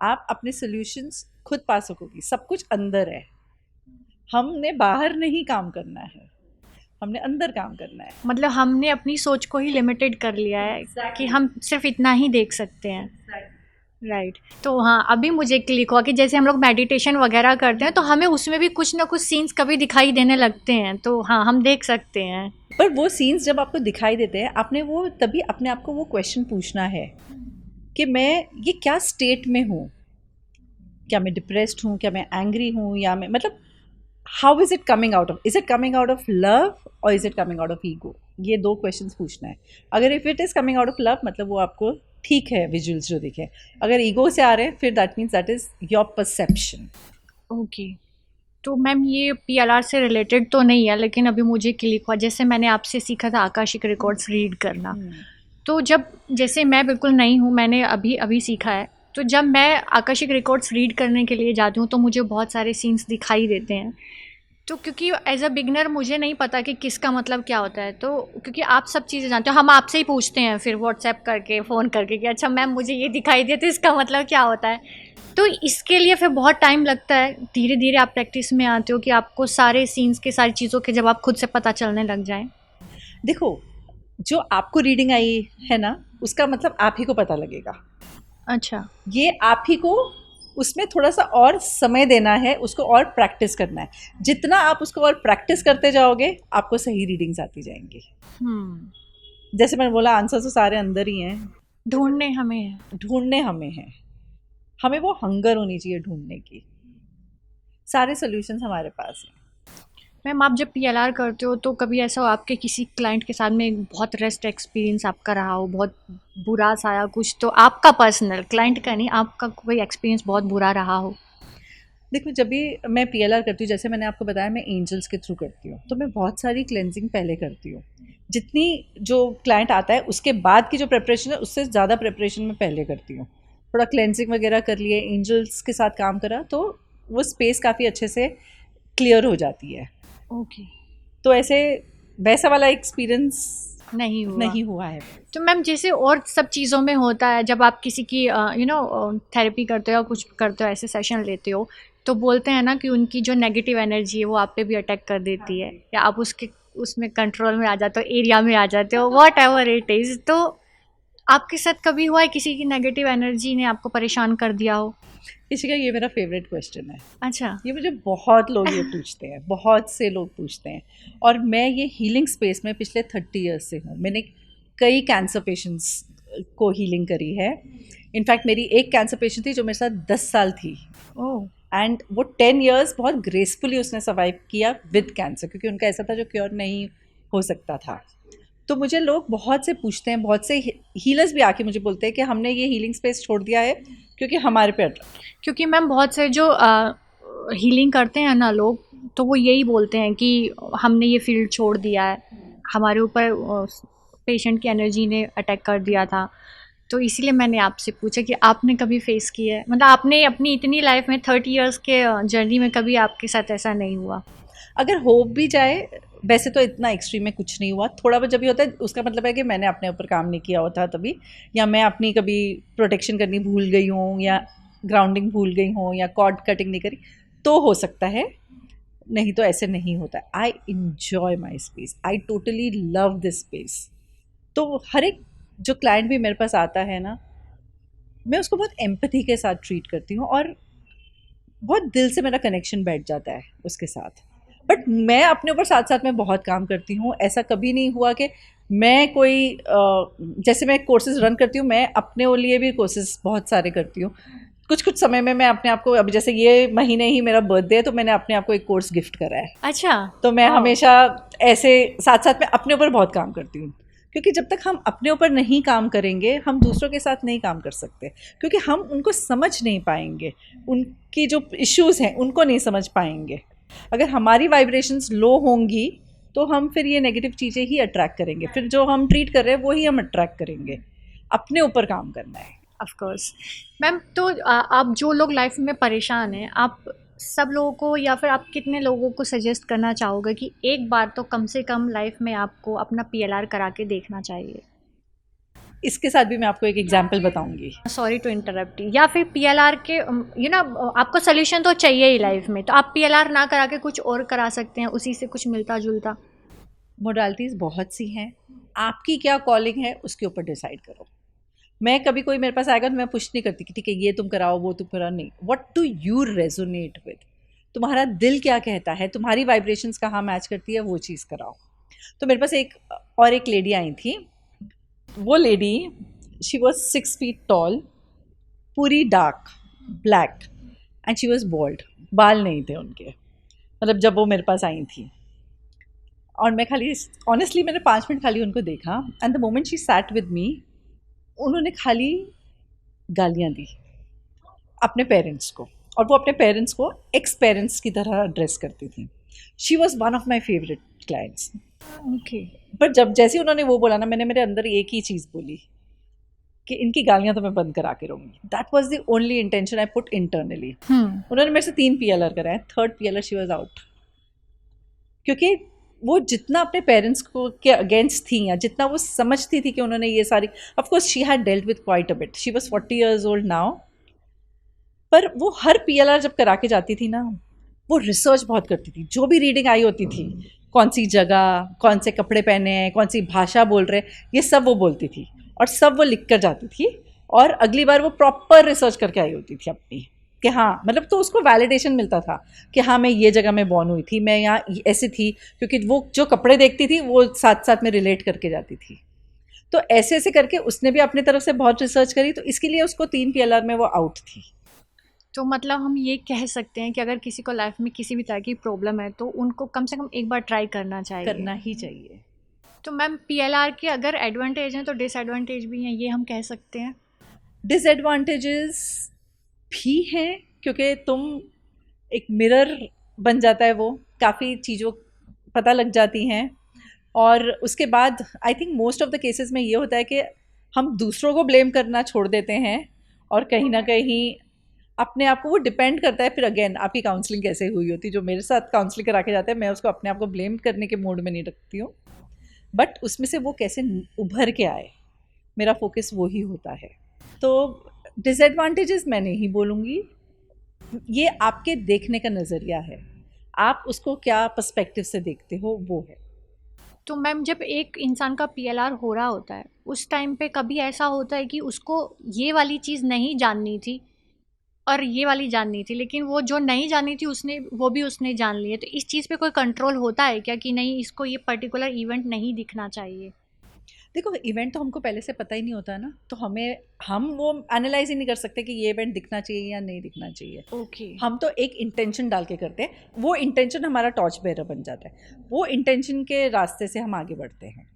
आप अपने सॉल्यूशंस खुद पा सकोगी। सब कुछ अंदर है, हमने बाहर नहीं काम करना है, हमने अंदर काम करना है।
मतलब हमने अपनी सोच को ही लिमिटेड कर लिया है कि हम सिर्फ इतना ही देख सकते हैं, राइट। तो हाँ, अभी मुझे क्लिक हुआ कि जैसे हम लोग मेडिटेशन वगैरह करते हैं तो हमें उसमें भी कुछ ना कुछ सीन्स कभी दिखाई देने लगते हैं, तो हाँ हम देख सकते हैं।
पर वो सीन्स जब आपको दिखाई देते हैं, आपने वो तभी अपने आप को वो क्वेश्चन पूछना है कि मैं ये क्या स्टेट में हूँ, क्या मैं डिप्रेस्ड हूँ, क्या मैं एंग्री हूँ, या मैं मतलब how is it coming out of, is it coming out of love और is it coming out of ego? ये दो क्वेश्चंस पूछना है। अगर if it is coming out of love, मतलब वो आपको ठीक है विजुअल्स जो दिखे। अगर ईगो से आ रहे हैं, फिर that means that is your perception.
Okay. तो मैम ये PLR से रिलेटेड तो नहीं है, लेकिन अभी मुझे क्लिक हुआ, जैसे मैंने आपसे सीखा था आकाशिक रिकॉर्ड्स रीड करना, तो जब जैसे मैं बिल्कुल नहीं हूँ, मैंने अभी अभी सीखा है, तो जब मैं आकाशिक रिकॉर्ड्स रीड करने के लिए जाती हूँ तो मुझे बहुत सारे सीन्स दिखाई देते हैं। तो क्योंकि एज अ बिगनर मुझे नहीं पता कि किसका मतलब क्या होता है, तो क्योंकि आप सब चीज़ें जानते हो, हम आपसे ही पूछते हैं फिर व्हाट्सएप करके, फ़ोन करके कि अच्छा मैम मुझे ये दिखाई दिया तो इसका मतलब क्या होता है। तो इसके लिए फिर बहुत टाइम लगता है, धीरे धीरे आप प्रैक्टिस में आते हो कि आपको सारे सीन्स के, सारी चीज़ों के जब आप खुद से पता चलने लग जाएं।
देखो, जो आपको रीडिंग आई है ना, उसका मतलब आप ही को पता लगेगा।
अच्छा।
ये आप ही को उसमें थोड़ा सा और समय देना है, उसको और प्रैक्टिस करना है। जितना आप उसको और प्रैक्टिस करते जाओगे, आपको सही रीडिंग्स आती जाएंगी। जैसे मैंने बोला, आंसर तो सारे अंदर ही हैं,
ढूंढने हमें है।
ढूंढने हमें हैं। हमें वो हंगर होनी चाहिए ढूंढने की। सारे सॉल्यूशंस हमारे पास हैं।
मैम आप जब पीएलआर करते हो तो कभी ऐसा हो आपके किसी क्लाइंट के साथ में एक बहुत रेस्ट एक्सपीरियंस आपका रहा हो, बहुत बुरा सा आया कुछ, तो आपका पर्सनल, क्लाइंट का नहीं, आपका कोई एक्सपीरियंस बहुत बुरा रहा हो?
देखो, जब भी मैं पीएलआर करती हूँ, जैसे मैंने आपको बताया मैं एंजल्स के थ्रू करती हूँ, तो मैं बहुत सारी क्लेंजिंग पहले करती हूँ। जितनी जो क्लाइंट आता है उसके बाद की जो प्रिपरेशन है, उससे ज़्यादा प्रिपरेशन मैं पहले करती हूँ। थोड़ा क्लेंजिंग वगैरह कर लिए, एंजल्स के साथ काम करा, तो वो स्पेस काफ़ी अच्छे से क्लियर हो जाती है।
ओके।
तो ऐसे वैसा वाला एक्सपीरियंस
नहीं हुआ।
नहीं हुआ है।
तो मैम जैसे और सब चीज़ों में होता है, जब आप किसी की थेरेपी करते हो या कुछ करते हो, ऐसे सेशन लेते हो, तो बोलते हैं ना कि उनकी जो नेगेटिव एनर्जी है वो आप पे भी अटैक कर देती है, या आप उसके उसमें कंट्रोल में आ जाते हो, एरिया में आ जाते हो, वॉट एवर इट इज़। तो आपके साथ कभी हुआ है किसी की नेगेटिव एनर्जी ने आपको परेशान कर दिया हो?
इसी का ये मेरा फेवरेट क्वेश्चन है।
अच्छा।
ये मुझे बहुत लोग ये पूछते हैं, बहुत से लोग पूछते हैं। और मैं ये हीलिंग स्पेस में पिछले 30 ईयर्स से हूँ। मैंने कई कैंसर पेशेंट्स को हीलिंग करी है। इनफैक्ट मेरी एक कैंसर पेशेंट थी जो मेरे साथ 10 साल थी,
ओह।
एंड वो 10 ईयर्स बहुत ग्रेसफुली उसने सर्वाइव किया विद कैंसर, क्योंकि उनका ऐसा था जो क्योर नहीं हो सकता था। तो मुझे लोग बहुत से पूछते हैं, बहुत से हीलर्स भी आके मुझे बोलते हैं कि हमने ये हीलिंग स्पेस छोड़ दिया है क्योंकि हमारे पे अटैक।
क्योंकि मैम बहुत से जो हीलिंग करते हैं ना लोग, तो वो यही बोलते हैं कि हमने ये फील्ड छोड़ दिया है, हमारे ऊपर पेशेंट की एनर्जी ने अटैक कर दिया था। तो इसीलिए मैंने आपसे पूछा कि आपने कभी फेस किया है, मतलब आपने अपनी इतनी लाइफ में 30 इयर्स के जर्नी में कभी आपके साथ ऐसा नहीं हुआ?
अगर हो भी जाए, वैसे तो इतना एक्सट्रीम में कुछ नहीं हुआ। थोड़ा बहुत जब भी होता है, उसका मतलब है कि मैंने अपने ऊपर काम नहीं किया होता तभी, या मैं अपनी कभी प्रोटेक्शन करनी भूल गई हूँ, या ग्राउंडिंग भूल गई हूँ, या कॉर्ड कटिंग नहीं करी, तो हो सकता है। नहीं तो ऐसे नहीं होता। I enjoy my space, I totally love this space. तो हर एक जो क्लाइंट भी मेरे पास आता है ना, मैं उसको बहुत एम्पैथी के साथ ट्रीट करती हूँ, और बहुत दिल से मेरा कनेक्शन बैठ जाता है उसके साथ। बट मैं अपने ऊपर साथ साथ में बहुत काम करती हूँ। ऐसा कभी नहीं हुआ कि मैं कोई जैसे मैं कोर्सेज रन करती हूँ, मैं अपने लिए भी कोर्सेज बहुत सारे करती हूँ। कुछ कुछ समय में मैं अपने आप को, अभी जैसे ये महीने ही मेरा बर्थडे है, तो मैंने अपने आप को एक कोर्स गिफ्ट करा है।
अच्छा।
तो मैं
वाह।
हमेशा ऐसे साथ साथ में अपने ऊपर बहुत काम करती हूँ, क्योंकि जब तक हम अपने ऊपर नहीं काम करेंगे, हम दूसरों के साथ नहीं काम कर सकते, क्योंकि हम उनको समझ नहीं पाएंगे, उनकी जो इश्यूज़ हैं उनको नहीं समझ पाएंगे। अगर हमारी वाइब्रेशंस लो होंगी, तो हम फिर ये नेगेटिव चीज़ें ही अट्रैक्ट करेंगे, फिर जो हम ट्रीट कर रहे हैं वही हम अट्रैक्ट करेंगे। अपने ऊपर काम करना है।
Of course. मैम तो आप जो लोग लाइफ में परेशान हैं, आप सब लोगों को या फिर आप कितने लोगों को सजेस्ट करना चाहोगे कि एक बार तो कम से कम लाइफ में आपको अपना पीएलआर करा के देखना चाहिए?
इसके साथ भी मैं आपको एक एग्जाम्पल बताऊंगी।
सॉरी टू इंटरप्ट, या फिर पीएलआर के आपको सोल्यूशन तो चाहिए ही लाइफ में, तो आप पीएलआर ना करा के कुछ और करा सकते हैं उसी से कुछ मिलता जुलता।
मोडालिटीज़ बहुत सी हैं, आपकी क्या कॉलिंग है उसके ऊपर डिसाइड करो। मैं कभी कोई मेरे पास आएगा तो मैं पुश नहीं करती कि ठीक है ये तुम कराओ वो तुम कराओ, नहीं। What do you resonate with, तुम्हारा दिल क्या कहता है, तुम्हारी वाइब्रेशंस कहाँ मैच करती है, वो चीज़ कराओ। तो मेरे पास एक लेडी आई थी। वो lady, she was 6 feet tall, पूरी dark black, and she was bald, बाल नहीं थे उनके, मतलब जब वो मेरे पास आई थी। और मैं खाली, ऑनेस्टली मैंने 5 मिनट खाली उनको देखा, and the moment she sat with me, उन्होंने खाली गालियाँ दी अपने पेरेंट्स को, और वो अपने पेरेंट्स को एक्स पेरेंट्स की तरह एड्रेस करती थी। She was one of my favourite clients.
Okay.
पर जब जैसे उन्होंने वो बोला ना, मैंने मेरे अंदर एक ही चीज़ बोली कि इनकी गालियाँ तो मैं बंद करा के रहूँगी। That was the only intention I put internally. उन्होंने मेरे से 3 PLR कराए, third PLR she was out. क्योंकि वो जितना अपने पेरेंट्स को के अगेंस्ट थी या जितना वो समझती थी कि उन्होंने ये सारी, of course she had dealt with quite a bit, she was 40 years old now, पर वो हर पीएलआर जब करा के जाती थी ना, वो रिसर्च बहुत करती थी। जो भी रीडिंग आई होती थी, कौन सी जगह, कौन से कपड़े पहने हैं, कौन सी भाषा बोल रहे हैं, ये सब वो बोलती थी और सब वो लिख कर जाती थी। और अगली बार वो प्रॉपर रिसर्च करके आई होती थी अपनी, कि हाँ मतलब तो उसको वैलिडेशन मिलता था कि हाँ मैं ये जगह में बॉर्न हुई थी, मैं यहाँ ऐसी थी, क्योंकि वो जो कपड़े देखती थी वो साथ साथ में रिलेट करके जाती थी। तो ऐसे ऐसे करके उसने भी अपनी तरफ से बहुत रिसर्च करी, तो इसके लिए उसको 3 पीएलआर में वो आउट थी।
तो मतलब हम ये कह सकते हैं कि अगर किसी को लाइफ में किसी भी तरह की प्रॉब्लम है तो उनको कम से कम एक बार ट्राई करना चाहिए।
करना ही चाहिए।
तो मैम पीएलआर के अगर एडवांटेज हैं तो डिसएडवांटेज भी हैं, ये हम कह सकते हैं।
डिसएडवांटेजेस भी हैं, क्योंकि तुम एक मिरर बन जाता है, वो काफ़ी चीज़ों पता लग जाती हैं। और उसके बाद I think most of the cases में ये होता है कि हम दूसरों को ब्लेम करना छोड़ देते हैं, और कहीं ना कहीं अपने आप को, वो डिपेंड करता है फिर अगेन आपकी काउंसलिंग कैसे हुई होती है। जो मेरे साथ काउंसलिंग करा के जाते हैं, मैं उसको अपने आप को ब्लेम करने के मूड में नहीं रखती हूँ, बट उसमें से वो कैसे उभर के आए, मेरा फोकस वो ही होता है। तो डिसएडवांटेजेस मैं नहीं बोलूँगी, ये आपके देखने का नज़रिया है, आप उसको क्या पर्सपेक्टिव से देखते हो वो है।
तो मैम जब एक इंसान का पीएलआर हो रहा होता है उस टाइम पे कभी ऐसा होता है कि उसको ये वाली चीज़ नहीं जाननी थी और ये वाली जाननी थी, लेकिन वो जो नहीं जाननी थी उसने वो भी उसने जान ली है, तो इस चीज़ पे कोई कंट्रोल होता है क्या कि नहीं इसको ये पर्टिकुलर इवेंट नहीं दिखना चाहिए?
देखो इवेंट तो हमको पहले से पता ही नहीं होता ना, तो हम वो एनालाइज ही नहीं कर सकते कि ये इवेंट दिखना चाहिए या नहीं दिखना चाहिए।
ओके।
हम तो एक इंटेंशन डाल के करते हैं, वो इंटेंशन हमारा टॉर्च बेरर बन जाता है, वो इंटेंशन के रास्ते से हम आगे बढ़ते हैं।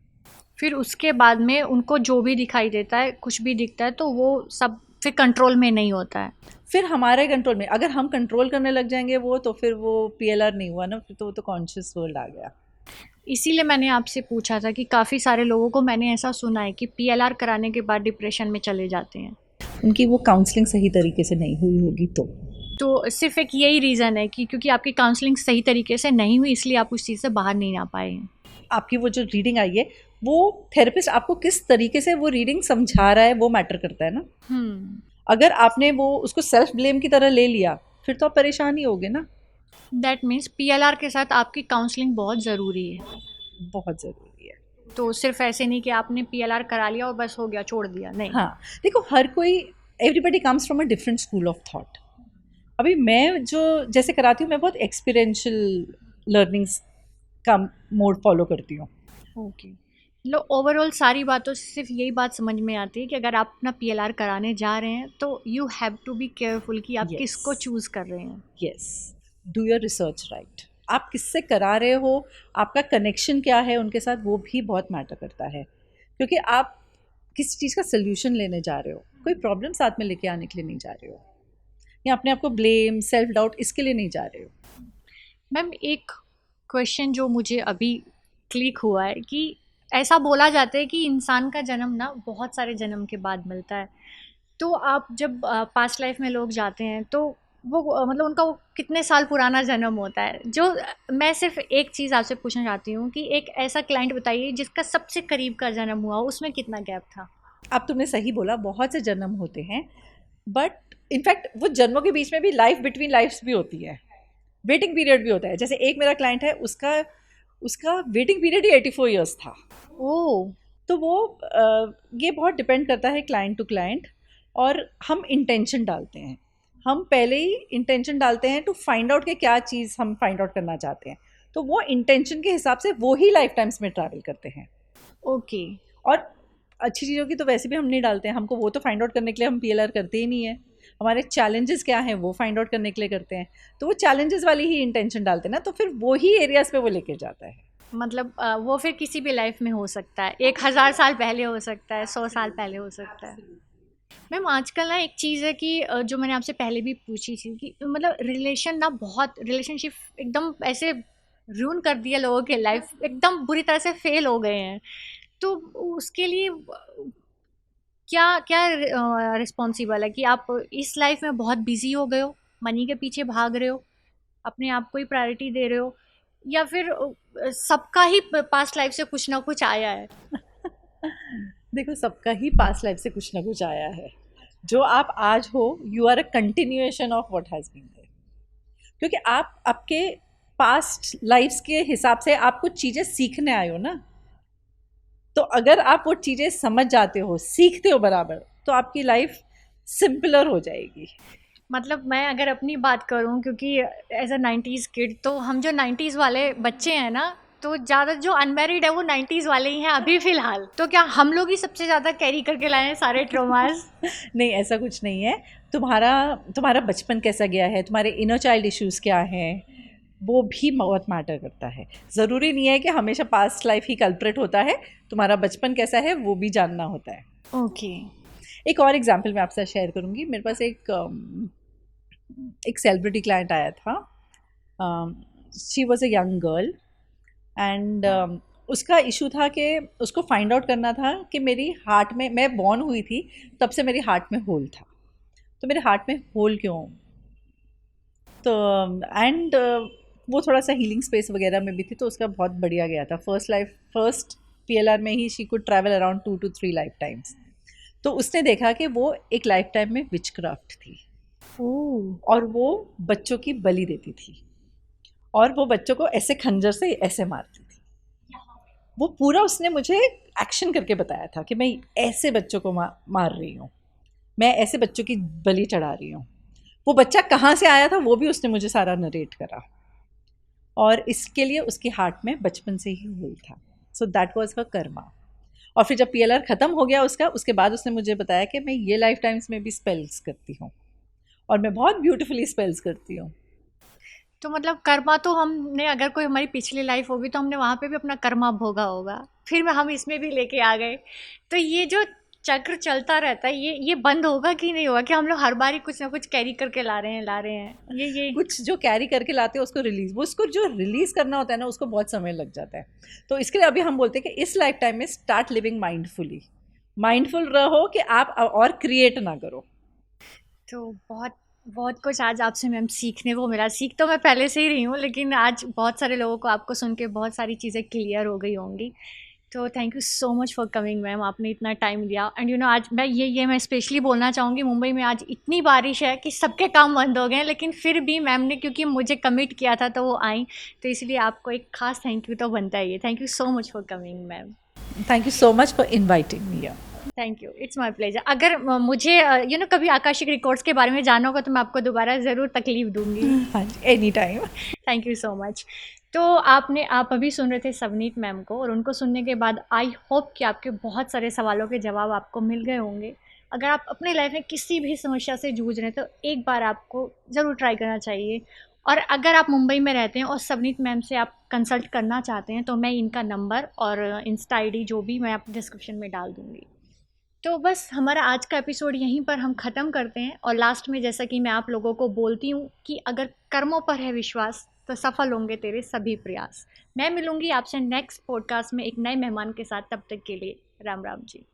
फिर उसके बाद में उनको जो भी दिखाई देता है कुछ भी दिखता है तो वो सब फिर कंट्रोल में नहीं होता है।
फिर हमारे कंट्रोल में, अगर हम कंट्रोल करने लग जाएंगे वो, तो फिर वो पीएलआर नहीं हुआ ना, फिर तो वो तो कॉन्शियस वर्ल्ड आ गया।
इसीलिए मैंने आपसे पूछा था कि काफ़ी सारे लोगों को मैंने ऐसा सुना है कि पीएलआर कराने के बाद डिप्रेशन में चले जाते हैं।
उनकी वो काउंसलिंग सही तरीके से नहीं हुई होगी
तो सिर्फ एक यही रीज़न है कि क्योंकि आपकी काउंसलिंग सही तरीके से नहीं हुई इसलिए आप उस चीज़ से बाहर नहीं आ पाए हैं।
आपकी वो जो रीडिंग आई है, वो थेरेपिस्ट आपको किस तरीके से वो रीडिंग समझा रहा है वो मैटर करता है ना। अगर आपने वो उसको सेल्फ ब्लेम की तरह ले लिया, फिर तो आप परेशान ही होगे ना।
दैट मीन्स पीएलआर के साथ आपकी काउंसलिंग बहुत ज़रूरी है।
बहुत ज़रूरी है।
तो सिर्फ ऐसे नहीं कि आपने पीएलआर करा लिया और बस हो गया छोड़ दिया, नहीं।
हाँ, देखो हर कोई, everybody comes from a different school of thought. अभी मैं जो जैसे कराती हूँ, मैं बहुत एक्सपीरियंशियल लर्निंग्स का मोड फॉलो करती हूँ।
ओके। लो ओवरऑल सारी बातों से सिर्फ यही बात समझ में आती है कि अगर आप अपना पीएलआर कराने जा रहे हैं तो you have to be careful कि आप
Yes.
किसको चूज़ कर रहे हैं।
Yes, do your research right. आप किससे करा रहे हो, आपका कनेक्शन क्या है उनके साथ, वो भी बहुत मैटर करता है, क्योंकि आप किस चीज़ का सोल्यूशन लेने जा रहे हो, कोई प्रॉब्लम साथ में लेके आने के लिए नहीं जा रहे हो, या अपने आप को ब्लेम, सेल्फ डाउट इसके लिए नहीं जा रहे हो।
मैम एक क्वेश्चन जो मुझे अभी क्लिक हुआ है कि ऐसा बोला जाता है कि इंसान का जन्म ना बहुत सारे जन्म के बाद मिलता है। तो आप जब पास्ट लाइफ में लोग जाते हैं तो वो मतलब उनका वो कितने साल पुराना जन्म होता है? जो मैं सिर्फ एक चीज़ आपसे पूछना चाहती हूँ कि एक ऐसा क्लाइंट बताइए जिसका सबसे करीब का जन्म हुआ हो, उसमें कितना गैप था?
अब तुमने सही बोला, बहुत से जन्म होते हैं, बट इनफैक्ट वो जन्मों के बीच में भी लाइफ बिटवीन लाइफ्स भी होती है, वेटिंग पीरियड भी होता है। जैसे एक मेरा क्लाइंट है, उसका उसका वेटिंग पीरियड ही 84 ईयर्स था।
ओह!
तो वो ये बहुत डिपेंड करता है क्लाइंट टू क्लाइंट, और हम इंटेंशन डालते हैं, हम पहले ही इंटेंशन डालते हैं टू फाइंड आउट कि क्या चीज़ हम फाइंड आउट करना चाहते हैं, तो वो इंटेंशन के हिसाब से वो ही लाइफ टाइम्स में ट्रैवल करते हैं।
ओके।
और अच्छी चीज़ों की तो वैसे भी हम नहीं डालते हैं, हमको वो तो फाइंड आउट करने के लिए हम पीएलआर करते ही नहीं है, हमारे चैलेंजेस क्या हैं वो फाइंड आउट करने के लिए करते हैं, तो वो चैलेंजेस वाली ही इंटेंशन डालते हैं ना, तो फिर वो ही एरियाज पे वो लेके जाता है।
मतलब वो फिर किसी भी लाइफ में हो सकता है, 1000 साल पहले हो सकता है, 100 साल पहले हो सकता है। मैम आजकल ना एक चीज़ है कि जो मैंने आपसे पहले भी पूछी थी कि मतलब रिलेशनशिप एकदम ऐसे रूइन कर दिया लोगों के लाइफ, एकदम बुरी तरह से फेल हो गए हैं। तो उसके लिए क्या क्या रिस्पॉन्सिबल है कि आप इस लाइफ में बहुत बिजी हो गए हो, मनी के पीछे भाग रहे हो, अपने आप को ही प्रायोरिटी दे रहे हो, या फिर सबका ही पास्ट लाइफ से कुछ ना कुछ आया है?
देखो, सबका ही पास्ट लाइफ से कुछ ना कुछ आया है। जो आप आज हो, you are a continuation of what has been there. क्योंकि आप आपके पास्ट लाइफ्स के हिसाब से आप कुछ चीज़ें सीखने आए हो ना। तो अगर आप वो चीज़ें समझ जाते हो, सीखते हो बराबर, तो आपकी लाइफ सिंपलर हो जाएगी।
मतलब मैं अगर अपनी बात करूं, क्योंकि एज अ 90s किड, तो हम जो 90s वाले बच्चे हैं ना, तो ज़्यादा जो अनमेरिड है वो 90s वाले ही हैं अभी फ़िलहाल। तो क्या हम लोग ही सबसे ज़्यादा कैरी करके लाए हैं सारे ट्रोमास?
नहीं, ऐसा कुछ नहीं है। तुम्हारा तुम्हारा बचपन कैसा गया है, तुम्हारे इनर चाइल्ड इश्यूज़ क्या हैं, वो भी बहुत मैटर करता है। ज़रूरी नहीं है कि हमेशा पास्ट लाइफ ही कल्प्रेट होता है। तुम्हारा बचपन कैसा है वो भी जानना होता है।
ओके।
एक और एग्जांपल मैं आपसे शेयर करूँगी। मेरे पास एक सेलिब्रिटी क्लाइंट आया था। She was a young girl and उसका इशू था कि उसको फाइंड आउट करना था कि मेरी हार्ट में, मैं बॉर्न हुई थी तब से मेरी हार्ट में होल था, तो मेरे हार्ट में होल क्यों? तो एंड वो थोड़ा सा हीलिंग स्पेस वगैरह में भी थी, तो उसका बहुत बढ़िया गया था। फर्स्ट PLR में ही she could travel around 2 to 3 life times. तो उसने देखा कि वो एक लाइफ टाइम में विचक्राफ्ट थी और वो बच्चों की बलि देती थी और वो बच्चों को ऐसे खंजर से ऐसे मारती थी। वो पूरा उसने मुझे एक्शन करके बताया था कि मैं ऐसे बच्चों को मार रही हूँ, मैं ऐसे बच्चों की बलि चढ़ा रही हूँ। वो बच्चा कहाँ से आया था वो भी उसने मुझे सारा नरेट करा, और इसके लिए उसकी हार्ट में बचपन से ही होल था। So that was her Karma. और फिर जब PLR ख़त्म हो गया उसका, उसके बाद उसने मुझे बताया कि मैं ये लाइफ टाइम्स में भी स्पेल्स करती हूँ और मैं बहुत ब्यूटीफुली स्पेल्स करती हूँ।
तो मतलब कर्मा तो हमने, अगर कोई हमारी पिछली लाइफ होगी तो हमने वहाँ पे भी अपना कर्मा भोगा होगा, फिर में हम इसमें भी लेके आ गए। तो ये जो चक्र चलता रहता है, ये बंद होगा कि नहीं होगा, कि हम लोग हर बार ही कुछ ना कुछ कैरी करके ला रहे हैं ये?
कुछ जो कैरी करके लाते हैं उसको रिलीज, वो उसको जो रिलीज करना होता है ना, उसको बहुत समय लग जाता है। तो इसके लिए अभी हम बोलते हैं कि इस लाइफ टाइम में स्टार्ट लिविंग माइंडफुली। माइंडफुल रहो कि आप और क्रिएट ना करो।
तो बहुत बहुत कुछ आज आपसे मैम सीखने को मिला। सीख तो मैं पहले से ही रही हूँ, लेकिन आज बहुत सारे लोगों को आपको सुन के बहुत सारी चीज़ें क्लियर हो गई होंगी। तो thank you so much for coming ma'am, आपने इतना टाइम दिया। एंड यू नो, आज मैं स्पेशली बोलना चाहूँगी, मुंबई में आज इतनी बारिश है कि सबके काम बंद हो गए हैं, लेकिन फिर भी मैम ने क्योंकि मुझे कमिट किया था तो वो आई। तो इसलिए आपको एक खास थैंक यू तो बनता ही है। Thank you so much for coming ma'am.
Thank you so much for inviting me.
Thank you, it's my pleasure. अगर मुझे कभी आकाशिक रिकॉर्ड्स के बारे में जानना होगा तो मैं आपको दोबारा ज़रूर तकलीफ दूंगी।
हाँ जी, any time.
Thank you so much. तो आप अभी सुन रहे थे सवनीत मैम को, और उनको सुनने के बाद आई होप कि आपके बहुत सारे सवालों के जवाब आपको मिल गए होंगे। अगर आप अपने लाइफ में किसी भी समस्या से जूझ रहे हैं तो एक बार आपको ज़रूर ट्राई करना चाहिए। और अगर आप मुंबई में रहते हैं और सवनीत मैम से आप कंसल्ट करना चाहते हैं तो मैं इनका नंबर और इंस्टा ID जो भी मैं आप डिस्क्रिप्शन में डाल दूँगी। तो बस हमारा आज का एपिसोड यहीं पर हम ख़त्म करते हैं। और लास्ट में जैसा कि मैं आप लोगों को बोलती हूँ कि अगर कर्मों पर है विश्वास तो सफल होंगे तेरे सभी प्रयास। मैं मिलूंगी आपसे नेक्स्ट पॉडकास्ट में एक नए मेहमान के साथ। तब तक के लिए राम राम जी।